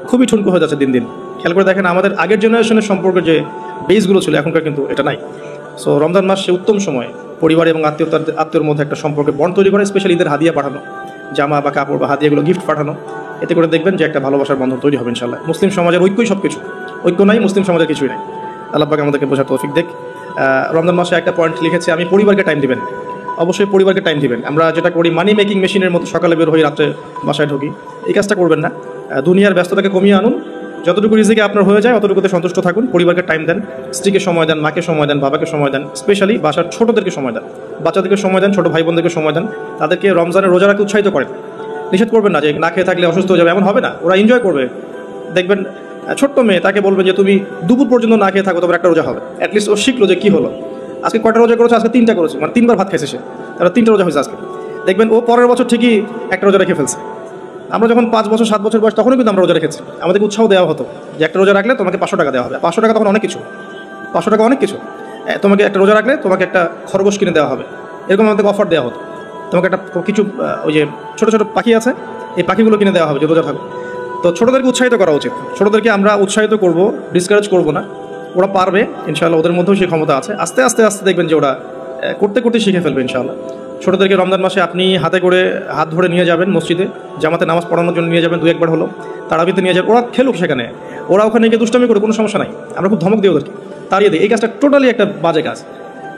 খুবই ঠুনকো হয়ে যাচ্ছে দিন দিন। খেয়াল করে দেখেন আমাদের আগের জেনারেশনের সম্পর্কের যে বেসগুলো ছিল এখনকার কিন্তু এটা নাই। সো রমজান মাস সে উত্তম সময় পরিবার এবং আত্মীয়র মধ্যে একটা সম্পর্কে বন্ড তৈরি করে, স্পেশালি ঈদের হাদিয়া পাঠানো, জামা বা কাপড় বা হাদিয়াগুলো গিফট পাঠানো, এতে করে দেখবেন যে একটা ভালোবাসার বন্ধন তৈরি হবে ইনশাল্লাহ। মুসলিম সমাজের ঐক্যই সব কিছু, ঐক্য নাই মুসলিম সমাজের কিছুই নাই। আল্লাহ পাক আমাদেরকে বোঝার তৌফিক দেখ। রমজান মাসে একটা পয়েন্ট লিখেছে, আমি পরিবারকে টাইম দিবেন, অবশ্যই পরিবারকে টাইম দিবেন। আমরা যেটা করি মানি মেকিং মেশিনের মতো সকালে বের হই রাত্রে বাসায় ঢুকি, এই কাজটা করবেন না। দুনিয়ার ব্যস্ততাকে কমিয়ে আনুন, যতটুকু রিজিকে আপনার হয়ে যায় অতটুকুতে সন্তুষ্ট থাকুন, পরিবারকে টাইম দেন, স্ত্রীকে সময় দেন, মাকে সময় দেন, বাবাকে সময় দেন, স্পেশালি বাসার ছোটোদেরকে সময় দেন, বাচ্চাদেরকে সময় দেন, ছোটো ভাই বোনদেরকে সময় দেন, তাদেরকে রমজানের রোজা রাখতে উৎসাহিত করেন। নিষেধ করবেন না যে না খেয়ে থাকলে অসুস্থ হয়ে যাবে, এমন হবে না, ওরা এনজয় করবে। দেখবেন ছোট্ট মেয়ে, তাকে বলবেন যে তুমি দুপুর পর্যন্ত না খেয়ে থাকো, তবে একটা রোজা হবে। অ্যাটলিস্ট ও শিখলো যে কী হলো, আজকে কয়টা রোজা করেছে, আজকে 3টা করেছে, মানে 3বার ভাত খাইছে সে, তারা 3টা রোজা হয়েছে আজকে। দেখবেন ও পরের বছর ঠিকই একটা রোজা রেখে ফেলছে। আমরা যখন 5 বছর 7 বছর বয়স তখনও কিন্তু আমরা রোজা রেখেছি, আমাদেরকে উৎসাহ দেওয়া হতো যে একটা রোজা রাখলে তোমাকে 500 টাকা দেওয়া হবে। 500 টাকা তখন অনেক কিছু, 500 টাকা অনেক কিছু। তোমাকে একটা রোজা রাখলে তোমাকে একটা খরগোশ কিনে দেওয়া হবে, এরকম আমাদেরকে অফার দেওয়া হতো। তোমাকে একটা কিছু ওই যে ছোটো ছোটো পাখি আছে, এই পাখিগুলো কিনে দেওয়া হবে যে রোজা থাকো। তো ছোটোদেরকে উৎসাহিত করা উচিত, ছোটোদেরকে আমরা উৎসাহিত করব, ডিসকারেজ করব না। ওরা পারবে ইনশাআল্লাহ, ওদের মধ্যেও সেই ক্ষমতা আছে। আস্তে আস্তে আস্তে দেখবেন যে ওরা করতে করতে শিখে ফেলবে ইনশাআল্লাহ। ছোটোদেরকে রমজান মাসে আপনি হাতে করে হাত ধরে নিয়ে যাবেন মসজিদে, জামাতে নামাজ পড়ানোর জন্য নিয়ে যাবেন, 2-1 বার হলো তারাবিতে নিয়ে যাবেন, ওরা খেলুক সেখানে, ওরা ওখানে গিয়ে দুষ্টামি করে, কোনো সমস্যা নাই। আমরা খুব ধমক দিই ওদেরকে, তাড়িয়ে দিই, এই কাজটা টোটালি একটা বাজে কাজ।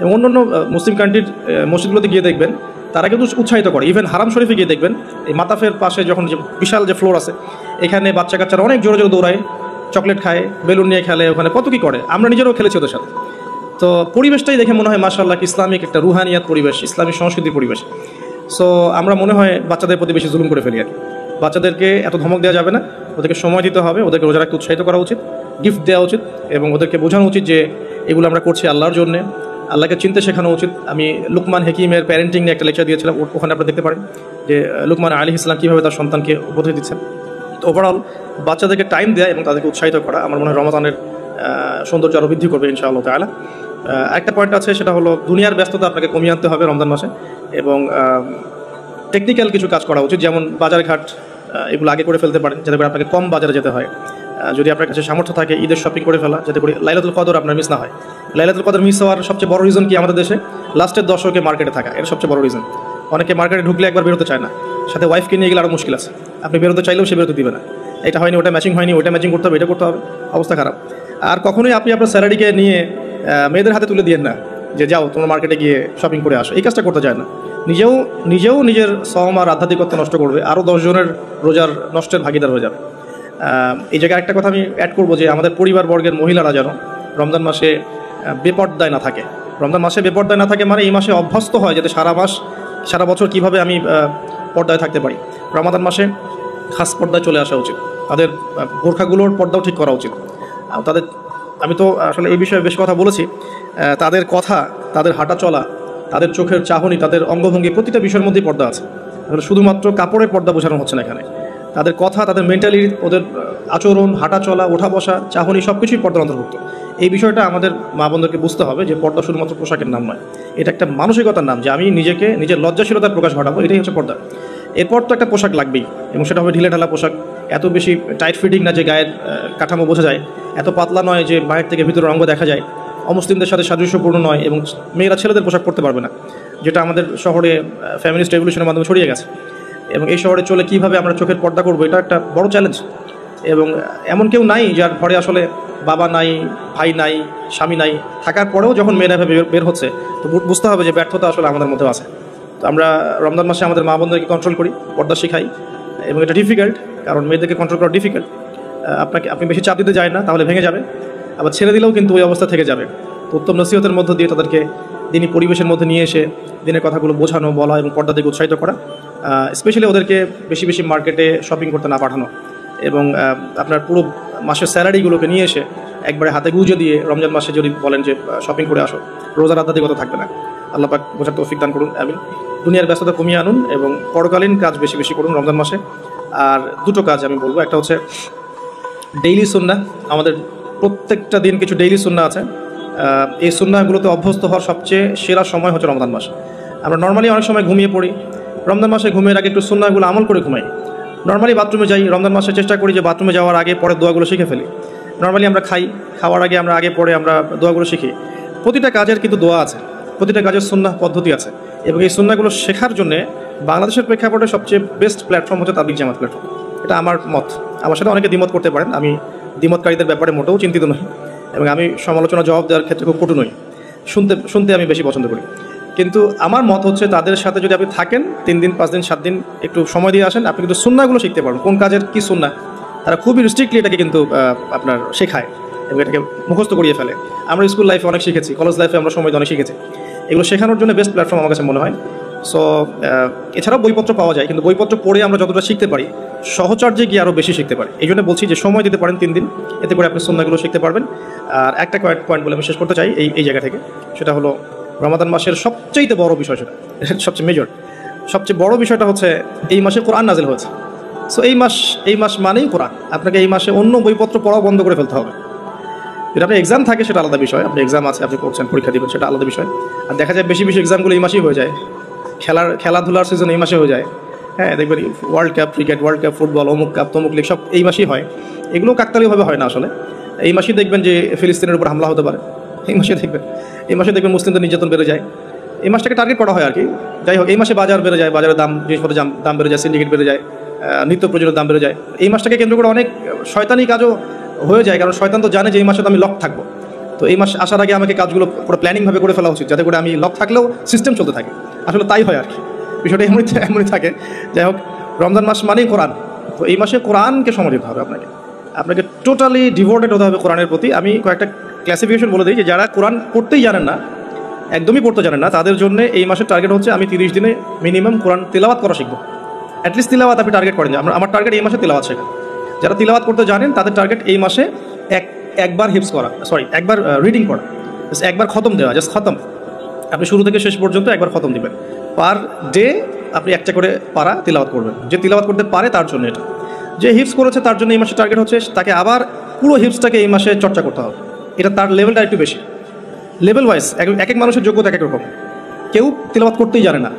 এবং অন্য মুসলিম কান্ট্রির মসজিদগুলোতে গিয়ে দেখবেন তারা কিন্তু উৎসাহিত করে। ইভেন হারাম শরীফে গিয়ে দেখবেন এই মাতাফের পাশে যখন যে বিশাল যে ফ্লোর আছে, এখানে বাচ্চা কাচ্চারা অনেক জোরে জোরে দৌড়ায়, চকলেট খায়, বেলুন নিয়ে খেলে, ওখানে কত কী করে, আমরা নিজেরাও খেলেছি ওদের সাথে। তো পরিবেশটাই দেখে মনে হয় মাশাআল্লাহ ইসলামিক একটা রুহানিয়াত পরিবেশ, ইসলামী সংস্কৃতির পরিবেশ। সো আমরা মনে হয় বাচ্চাদের প্রতি বেশি জুলুম করে ফেলি আর কি। বাচ্চাদেরকে এত ধমক দেওয়া যাবে না, ওদেরকে সময় দিতে হবে, ওদেরকে রোজা রাখতে উৎসাহিত করা উচিত, গিফট দেওয়া উচিত, এবং ওদেরকে বোঝানো উচিত যে এগুলো আমরা করছি আল্লাহর জন্যে, আল্লাহকে চিনতে শেখানো উচিত। আমি লুকমান হাকিমের প্যারেন্টিং নিয়ে একটা লেকচার দিয়েছিলাম, ওখানে আপনারা দেখতে পারেন যে লুকমান আলাইহিস সালাম কীভাবে তার সন্তানকে উপদেশ দিচ্ছেন। তো ওভারঅল বাচ্চাদেরকে টাইম দেওয়া এবং তাদেরকে উৎসাহিত করা আমার মনে হয় রমজানের সৌন্দর্য আরও বৃদ্ধি করবে ইনশাআল্লাহ তাআলা। একটা পয়েন্ট আছে, সেটা হলো দুনিয়ার ব্যস্ততা আপনাকে কমিয়ে আনতে হবে রমজান মাসে, এবং টেকনিক্যাল কিছু কাজ করা উচিত, যেমন বাজারঘাট এগুলো আগে করে ফেলতে পারেন যাতে করে আপনাকে কম বাজারে যেতে হয়। যদি আপনার কাছে সামর্থ্য থাকে ঈদের শপিং করে ফেলা, যাতে করে লাইলাতুল কদর আপনার মিস না হয়। লাইলাতুল কদর মিস হওয়ার সবচেয়ে বড় রিজন কি আমাদের দেশে? লাস্টের দশকে মার্কেটে থাকা, এটা সবচেয়ে বড় রিজন। অনেকে মার্কেটে ঢুকলে একবার বেরোতে চায় না, সাথে ওয়াইফকে নিয়ে গেলে আরও মুশকিল আছে, আপনি বেরোতে চাইলেও সে বেরোতে দিবে না, এটা হয়নি, ওটা ম্যাচিং হয়নি, ওটা ম্যাচিং করতে হবে, এটা করতে হবে, অবস্থা খারাপ। আর কখনোই আপনি আপনার স্যালারিকে নিয়ে মেয়েদের হাতে তুলে দিয়েন না যে যাও তোমরা মার্কেটে গিয়ে শপিং করে আসো, এই কাজটা করতে চায় না। নিজেও নিজের সওম আর আধ্যাত্মিকতা নষ্ট করবে, আরও 10 জনের রোজার নষ্টের ভাগিদার হয়ে যাবে। এই জায়গায় একটা কথা আমি অ্যাড করবো যে আমাদের পরিবারবর্গের মহিলারা যেন রমজান মাসে বেপর্দায় না থাকে। রমজান মাসে বেপর্দায় না থাকে মানে এই মাসে অভ্যস্ত হয় যাতে সারা বছর কিভাবে আমি পর্দায় থাকতে পারি। রমাদান মাসে খাস পর্দায় চলে আসা উচিত, তাদের বোরখাগুলোর পর্দাও ঠিক করা উচিত। আমি তো আসলে এই বিষয়ে বেশ কথা বলেছি, তাদের কথা, তাদের হাঁটা চলা, তাদের চোখের চাহনি, তাদের অঙ্গভঙ্গি, প্রতিটা বিষয়ের মধ্যেই পর্দা আছে। আসলে শুধুমাত্র কাপড়ের পর্দা বোঝানো হচ্ছে না এখানে, তাদের কথা, তাদের মেন্টালি, ওদের আচরণ, হাঁটা চলা, ওঠা বসা, চাহনি, সব কিছুই পর্দার অন্তর্ভুক্ত। এই বিষয়টা আমাদের মা বোনদেরকে বুঝতে হবে যে পর্দা শুধুমাত্র পোশাকের নাম নয়, এটা একটা মানসিকতার নাম, যে আমি নিজের লজ্জাশীলতার প্রকাশ ঘটাবো, এটাই হচ্ছে পর্দা। এরপর তো একটা পোশাক লাগবেই, এবং সেটা হবে ঢিলে ঢালা পোশাক, এত বেশি টাইট ফিটিং না যে গায়ের কাঠামো বোঝা যায়, এত পাতলা নয় যে বাইরে থেকে ভিতরের অঙ্গ দেখা যায়, অমুসলিমদের সাথে সাদৃশ্যপূর্ণ নয়, এবং মেয়েরা ছেলেদের পোশাক পরতে পারবে না, যেটা আমাদের শহরে ফ্যামিলিস্ট রেভলিউশনের মাধ্যমে ছড়িয়ে গেছে। এবং এই শহরে চলে কীভাবে আমরা চোখের পর্দা করবো, এটা একটা বড় চ্যালেঞ্জ। এবং এমন কেউ নাই যার ঘরে আসলে বাবা নাই, ভাই নাই, স্বামী নাই, থাকার পরেও যখন মেয়েরা বের হচ্ছে, তো বুঝতে হবে যে ব্যর্থতা আসলে আমাদের মধ্যেও আছে। তো আমরা রমজান মাসে আমাদের মা বোনদেরকে কন্ট্রোল করি, পর্দা শেখাই, এবং এটা ডিফিকাল্ট, কারণ মেয়েদেরকে কন্ট্রোল করা ডিফিকাল্ট। আপনি বেশি চাপ দিতে যায় না, তাহলে ভেঙে যাবে, আবার ছেড়ে দিলেও কিন্তু ওই অবস্থা থেকে যাবে। তো উত্তম নসিহতের মধ্য দিয়ে তাদেরকে দিনই পরিবেশের মধ্যে নিয়ে এসে দিনের কথাগুলো বোঝানো, বলা এবং পর্দা থেকে উৎসাহিত করা, স্পেশালি ওদেরকে বেশি বেশি মার্কেটে শপিং করতে না পাঠানো, এবং আপনার পুরো মাসের স্যালারিগুলোকে নিয়ে এসে একবারে হাতে গুঁজে দিয়ে রমজান মাসে যদি বলেন যে শপিং করে আসো, রোজার আধ্যাত্মিকতা থাকবে না। আল্লাহ পাক বোঝার তৌফিক দান করুন, আমিন। দুনিয়ার ব্যস্ততা কমিয়ে আনুন এবং পরকালীন কাজ বেশি বেশি করুন রমজান মাসে। আর দুটো কাজ আমি বলবো, একটা হচ্ছে ডেইলি সুন্নাহ। আমাদের প্রত্যেকটা দিন কিছু ডেইলি সুন্নাহ আছে। এই সুন্নাহগুলোতে অভ্যস্ত হওয়ার সবচেয়ে সেরা সময় হচ্ছে রমজান মাস। আমরা নর্মালি অনেক সময় ঘুমিয়ে পড়ি, রমজান মাসে ঘুমিয়ে আগে একটু সুন্নাহগুলো আমল করে ঘুমাই। নর্মালি বাথরুমে যাই, রমজান মাসে চেষ্টা করি যে বাথরুমে যাওয়ার আগে পরে দোয়াগুলো শিখে ফেলি। নর্মালি আমরা খাওয়ার আগে আমরা আগে পরে আমরা দোয়াগুলো শিখি। প্রতিটা কাজের কিন্তু দোয়া আছে, প্রতিটা কাজের সুন্নাহ পদ্ধতি আছে, এবং এই সুন্নাহগুলো শেখার জন্য বাংলাদেশের প্রেক্ষাপটে সবচেয়ে বেস্ট প্ল্যাটফর্ম হচ্ছে তাবলিগ জামাত প্ল্যাটফর্ম। এটা আমার মত। আমার সাথে অনেকে দ্বিমত করতে পারেন, আমি দ্বিমতকারীদের ব্যাপারে মোটেও চিন্তিত নই, এবং আমি সমালোচনা জবাব দেওয়ার ক্ষেত্রে খুব পটু নই। শুনতে আমি বেশি পছন্দ করি। কিন্তু আমার মত হচ্ছে তাদের সাথে যদি আপনি থাকেন 3 দিন 5 দিন 7 দিন একটু সময় দিয়ে আসেন, আপনি কিন্তু সুন্নাহগুলো শিখতে পারবেন। কোন কাজের কী সুন্নাহ তারা খুবই স্ট্রিক্টলি এটাকে কিন্তু আপনার শেখায় এবং এটাকে মুখস্থ করিয়ে ফেলে। আমরা স্কুল লাইফে অনেক শিখেছি, কলেজ লাইফে আমরা সময় অনেক শিখেছি। এগুলো শেখানোর জন্য বেস্ট প্ল্যাটফর্ম আমার কাছে মনে হয়। সো এছাড়াও বইপত্র পাওয়া যায়, কিন্তু বইপত্র পড়ে আমরা যতটা শিখতে পারি সহচর্যে গিয়ে আরও বেশি শিখতে পারি। এই জন্য বলছি যে সময় দিতে পারেন 3 দিন, এতে করে আপনি সুন্নাহগুলো শিখতে পারবেন। আর একটা পয়েন্ট বলে আমি শেষ করতে চাই এই জায়গা থেকে, সেটা হলো রমাদান মাসের সবচেয়ে বড় বিষয়, সেটা সবচেয়ে মেজর, সবচেয়ে বড় বিষয়টা হচ্ছে এই মাসে কোরআন নাজিল হয়েছে। সো এই মাস মানেই কোরআন। আপনাকে এই মাসে অন্য বইপত্র পড়াও বন্ধ করে ফেলতে হবে। যদি আপনার এক্সাম থাকে সেটা আলাদা বিষয়, আপনি এক্সাম আছে, আপনি পড়ছেন, পরীক্ষা দেবেন, সেটা আলাদা বিষয়। আর দেখা যায় বেশি এক্সামগুলো এই মাসেই হয়ে যায়, খেলাধুলার সিজন এই মাসে হয়ে যায়। হ্যাঁ, দেখবেন world cup cricket, world cup football, অমুক কাপ তমুক লিগ সব এই মাসেই হয়। এগুলো কাকতালীয়ভাবে হয় না আসলে। এই মাসেই দেখবেন যে ফিলিস্তিনের উপর হামলা হতে পারে, এই মাসে দেখবেন মুসলিমদের নির্যাতন বেড়ে যায়। এই মাসটাকে টার্গেট করা হয় আর কি। যাই হোক, এই মাসে বাজার বেড়ে যায়, বাজারের দাম, জিনিসপত্রের দাম বেড়ে যায়, সিন্ডিকেট বেড়ে যায়, নিত্য প্রয়োজনীয় দাম বেড়ে যায়। এই মাসটাকে কেন্দ্র করে অনেক শয়তানি কাজও হয়ে যায়, কারণ শয়তান তো জানে যে এই মাসে তো আমি লক থাকবো। তো এই মাস আসার আগে আমাকে কাজগুলো পুরো প্ল্যানিংভাবে করে ফেলা উচিত, যাতে করে আমি লক থাকলেও সিস্টেম চলতে থাকে। আসলে তাই হয় আর কি, বিষয়টা এমনই থাকে। যাই হোক, রমজান মাস মানেই কোরআন। তো এই মাসে কোরআনকে সময় দিতে হবে আপনাকে টোটালি ডিভোটেড হতে হবে কোরআনের প্রতি। আমি কয়েকটা ক্লাসিফিকেশন বলে দিই, যে যারা কোরআন পড়তেই জানেন না, একদমই পড়তে জানেন না, তাদের জন্য এই মাসের টার্গেট হচ্ছে আমি 30 দিনে মিনিমাম কোরআন তিলাওয়াত করা শিখবো। অ্যাটলিস্ট তিলাওয়াত আপনি টার্গেট করেন, যে আমার টার্গেট এই মাসে তিলাওয়াত শেখা। যারা তিলাওয়াত করতে জানেন তাদের টার্গেট এই মাসে একবার হিফজ করা, একবার রিডিং পড়া, একবার খতম দেওয়া, জাস্ট খতম। আপনি শুরু থেকে শেষ পর্যন্ত একবার খতম দিবেন। পার ডে আপনি একটা করে পারা তিলাওয়াত করবেন। যে তিলাওয়াত করতে পারে তার জন্য এটা, যে হিফজ করেছে তার জন্য এই মাসে টার্গেট হচ্ছে তাকে আবার পুরো হিফজটাকে এই মাসে চর্চা করতে হবে। এটা তার লেভেলটা একটু বেশি, লেভেল ওয়াইজ এক মানুষের যোগ্যতা এক রকম। কেউ তিলাওয়াত করতেই জানে না,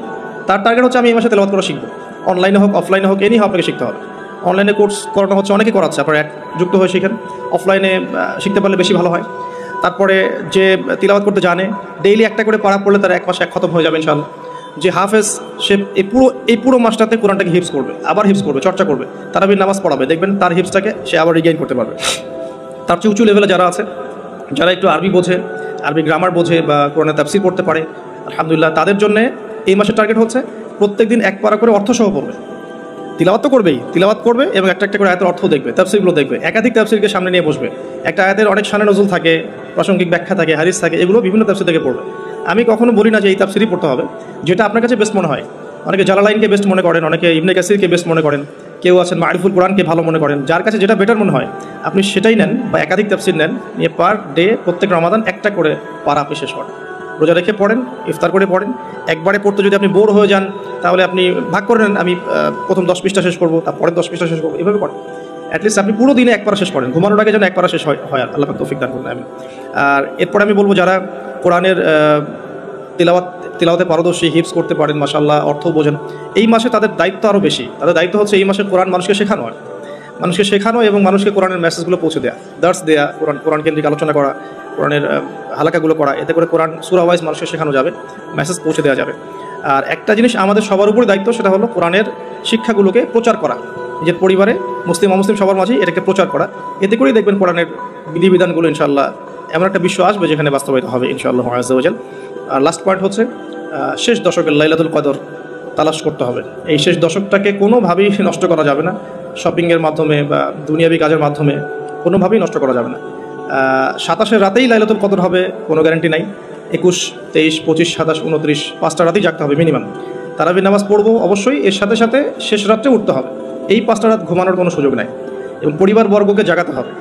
তার টার্গেট হচ্ছে আমি এই মাসে তিলাওয়াত করা শিখবো। অনলাইনে হোক অফলাইনে হোক, এনি হোক, আপনাকে শিখতে হবে। অনলাইনে কোর্স করানো হচ্ছে, অনেকে করাচ্ছে, আপনারা যুক্ত হয়ে শিখেন। অফলাইনে শিখতে পারলে বেশি ভালো হয়। তারপরে যে তিলাওয়াত করতে জানে, ডেইলি একটা করে পারা পড়লে তার 1 মাসে খতম হয়ে যাবে ইনশাআল্লাহ। যে হাফেজ, সে এই পুরো মাসটাতে কোরআনটাকে হিফজ করবে, আবার হিফজ করবে, চর্চা করবে, তারাবির নামাজ পড়াবে, দেখবেন তার হিফজটাকে সে আবার রিগেইন করতে পারবে। তার চেয়ে উঁচু লেভেলে যারা আছে, যারা একটু আরবি বোঝে, আরবি গ্রামার বোঝে বা কোরআনের তাফসীর পড়তে পারে, আলহামদুলিল্লাহ, তাদের জন্য এই মাসের টার্গেট হচ্ছে প্রত্যেকদিন 1 পারা করে অর্থসহ পড়বে। তিলাওয়াত তো করবেই, তিলাওয়াত করবে এবং একটা করে আয়াতের অর্থ দেখবে, তাফসীরগুলো দেখবে, একাধিক তাফসীরকে সামনে নিয়ে বসবে। একটা আয়াতের অনেক শানে নজুল থাকে, প্রাসঙ্গিক ব্যাখ্যা থাকে, হাদিস থাকে, এগুলো বিভিন্ন তাফসীর থেকে পড়বে। আমি কখনো বলি না যে এই তাফসীরই পড়তে হবে, যেটা আপনার কাছে বেস্ট মনে হয়। অনেকে জালালাইনকে বেস্ট মনে করেন, অনেকে ইবনে কাসিরকে বেস্ট মনে করেন, কেউ আছেন মারিফুল কোরআনকে ভালো মনে করেন। যার কাছে যেটা বেটার মনে হয় আপনি সেটাই নেন, বা একাধিক তাফসীর নেন, নিয়ে পার ডে প্রত্যেক রমাদান একটা করে পারা আপনি শেষ করেন। রোজা রেখে পড়েন, ইফতার করে পড়েন। একবারে পড়তে যদি আপনি বোর হয়ে যান, তাহলে আপনি ভাগ করে নেন, আমি প্রথম 10 পৃষ্ঠা শেষ করবো, তারপরে 10 পৃষ্ঠা শেষ করবো, এভাবে পড়েন। অ্যাটলিস্ট আপনি পুরো দিনে 1 পারা শেষ করেন, ঘুমানোর আগে যেন 1 পারা শেষ হয়। আল্লাহ পাক তৌফিক দান করুন, আমিন। আর এরপরে আমি বলবো, যারা কোরআনের তিলাওয়াতে পারদর্শী, হিফজ করতে পারেন, মাশাআল্লাহ, অর্থ বোঝেন, এই মাসে তাদের দায়িত্ব আরও বেশি। তাদের দায়িত্ব হচ্ছে এই মাসে কোরআন মানুষকে শেখানো এবং মানুষকে কোরআনের মেসেজগুলো পৌঁছে দেওয়া, দার্স দেওয়া, কোরআন কেন্দ্রিক আলোচনা করা, কোরআনের হালাকাগুলো করা। এতে করে কোরআন সূরা ওয়াইজ মানুষকে শেখানো যাবে, মেসেজ পৌঁছে দেওয়া যাবে। আর একটা জিনিস আমাদের সবার উপরে দায়িত্ব, সেটা হলো কোরআনের শিক্ষাগুলোকে প্রচার করা, নিজের পরিবারে, মুসলিম অমুসলিম সবার মাঝেই এটাকে প্রচার করা। এতে করেই দেখবেন কোরআনের বিধিবিধানগুলো ইনশাআল্লাহ এমন একটা বিশ্ব আসবে যেখানে বাস্তবায়িত হবে ইনশাআল্লাহ আযজা ওয়া জাল। আর লাস্ট পয়েন্ট হচ্ছে, শেষ দশকের লাইলাতুল কদর তালাশ করতে হবে। এই শেষ দশকটাকে কোনোভাবেই নষ্ট করা যাবে না, শপিংয়ের মাধ্যমে বা দুনিয়াবি কাজের মাধ্যমে কোনোভাবেই নষ্ট করা যাবে না। 27-এর রাতেই লাইলাতুল কদর হবে কোনো গ্যারান্টি নাই। 21, 23, 25, 27, 29 5টা রাতেই জাগতে হবে মিনিমাম। তারাবির নামাজ পড়বো অবশ্যই, এর সাথে সাথে শেষ রাত্রে উঠতে হবে। এই 5টা রাত ঘুমানোর কোনো সুযোগ নাই, এবং পরিবারবর্গকে জাগাতে হবে।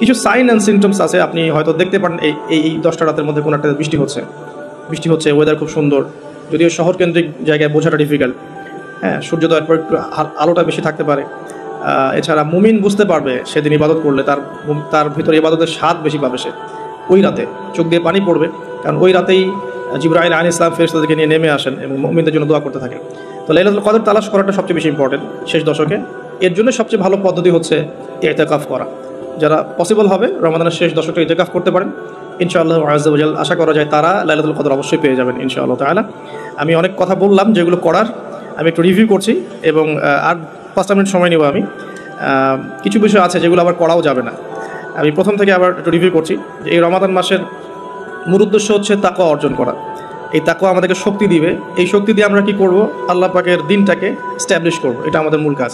কিছু সাইন অ্যান্ড সিমটমস আছে, আপনি হয়তো দেখতে পারেন এই 10টা রাতের মধ্যে কোনো একটা বৃষ্টি হচ্ছে, ওয়েদার খুব সুন্দর, যদিও শহর কেন্দ্রিক জায়গায় বোঝাটা ডিফিকাল্ট। হ্যাঁ, সূর্যোদয়ের পর একটু আলোটা বেশি থাকতে পারে। এছাড়া মুমিন বুঝতে পারবে সেদিন ইবাদত করলে তার ভিতরে ইবাদতের স্বাদ বেশি পাবে সে। ওই রাতে চোখ দিয়ে পানি পড়বে, কারণ ওই রাতেই জিবরাইল আলাইহিস সালাম ফেরেশতাদেরকে নিয়ে নেমে আসেন এবং মুমিনদের জন্য দোয়া করতে থাকেন। তো লাইলাতুল কদর তালাশ করাটা সবচেয়ে বেশি ইম্পর্টেন্ট শেষ দশকে। এর জন্য সবচেয়ে ভালো পদ্ধতি হচ্ছে ইতিকাফ করা। যারা পসিবল হবে রমাদানের শেষ দশকে ইতিকাফ করতে পারেন, ইনশাআল্লাহ আযজা ওয়া জাল আশা করা যায় তারা লাইলাতুল কদর অবশ্যই পেয়ে যাবেন ইনশাআল্লাহ তাআলা। আমি অনেক কথা বললাম যেগুলো করার, আমি একটু রিভিউ করছি এবং আর 5 মিনিট সময় নেব আমি। কিছু বিষয় আছে যেগুলো আবার করাও যাবে না, আমি প্রথম থেকে আবার একটু রিভিউ করছি যে এই রমাদান মাসের মূল উদ্দেশ্য হচ্ছে তাকওয়া অর্জন করা। এই তাকওয়া আমাদেরকে শক্তি দিবে, এই শক্তি দিয়ে আমরা কি করব, আল্লাহ পাকের দিনটাকে স্ট্যাবলিশ করব, এটা আমাদের মূল কাজ।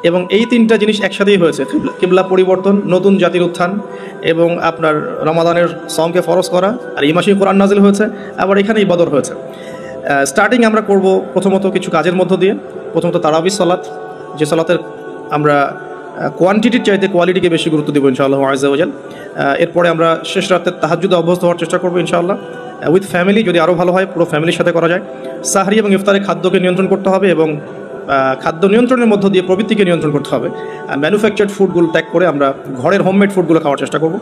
এবং এই 3টা জিনিস একসাথেই হয়েছে, কিবলা পরিবর্তন, নতুন জাতির উত্থান এবং আপনার রমাদানের সওমকে ফরজ করা, আর এই মাসেই কোরআন নাজিল হয়েছে, আবার এখানেই বদর হয়েছে। স্টার্টিং আমরা করব প্রথমত কিছু কাজের মধ্য দিয়ে। প্রথমত তারাবির সালাত, যে সালাতের আমরা কোয়ান্টিটির চাইতে কোয়ালিটিকে বেশি গুরুত্ব দেবো ইনশাআল্লাহ আযজা ওয়া জাল। এরপরে আমরা শেষ রাতের তাহাজ্জুদে অভ্যস্ত হওয়ার চেষ্টা করবো ইনশাআল্লাহ, উইথ ফ্যামিলি, যদি আরও ভালো হয় পুরো ফ্যামিলির সাথে করা যায়। সাহরি এবং ইফতারে খাদ্যকে নিয়ন্ত্রণ করতে হবে এবং খাদ্য নিয়ন্ত্রণের মধ্য দিয়ে প্রবৃত্তিকে নিয়ন্ত্রণ করতে হবে। ম্যানুফ্যাকচার্ড ফুডগুলো ত্যাগ করে আমরা ঘরের হোমমেড ফুডগুলো খাওয়ার চেষ্টা করব।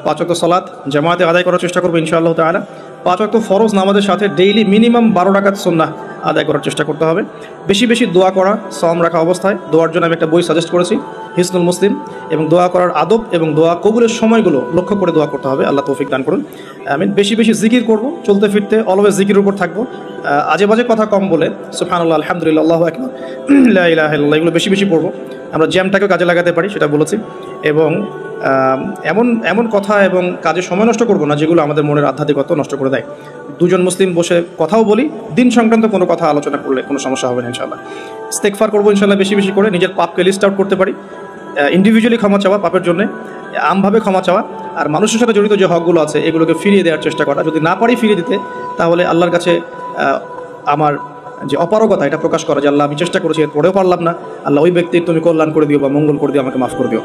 5 ওয়াক্ত সালাত জামাতে আদায় করার চেষ্টা করবো ইনশাআল্লাহ তাআলা। 5 ওয়াক্ত ফরজ নামাজের সাথে ডেইলি মিনিমাম 12 রাকাত সুন্নাহ আদায় করার চেষ্টা করতে হবে। বেশি বেশি দোয়া করা, সওম রাখা অবস্থায় দোয়ার জন্য আমি একটা বই সাজেস্ট করেছি, হিসনুল মুসলিম, এবং দোয়া করার আদব এবং দোয়া কবুলের সময়গুলো লক্ষ্য করে দোয়া করতে হবে। আল্লাহ তৌফিক দান করুন। আমি বেশি বেশি জিকির করব, চলতে ফিরতে অলওয়েজ জিকির উপর থাকবো, আজে বাজে কথা কম বলে সুবহানাল্লাহ, আলহামদুলিল্লাহ, আল্লাহু আকবার, লা ইলাহা ইল্লাল্লাহ, এগুলো বেশি বেশি পড়বো। আমরা জ্যামটাকেও কাজে লাগাতে পারি সেটা বলেছি। এবং এমন কথা এবং কাজে সময় নষ্ট করব না যেগুলো আমাদের মনের আধ্যাত্মিকতা নষ্ট করে দেয়। দুজন মুসলিম বসে কথাও বলি, দিন সংক্রান্ত কোনো কথা আলোচনা করলে কোনো সমস্যা হবে না ইনশাআল্লাহ। ইস্তেগফার করবো ইনশাআল্লাহ বেশি বেশি করে, নিজের পাপকে লিস্ট আউট করতে পারি, ইন্ডিভিজুয়ালি ক্ষমা চাওয়া পাপের জন্য, আমভাবে ক্ষমা চাওয়া, আর মানুষের সাথে জড়িত যে হকগুলো আছে এগুলোকে ফিরিয়ে দেওয়ার চেষ্টা করা। যদি না পারি ফিরিয়ে দিতে, তাহলে আল্লাহর কাছে আমার যে অপারগতা এটা প্রকাশ করা যে আল্লাহ আমি চেষ্টা করেছি, এরপরেও পারলাম না, আল্লাহ ওই ব্যক্তির তুমি কল্যাণ করে দিও বা মঙ্গল করে দিও, আমাকে মাফ করে দিও।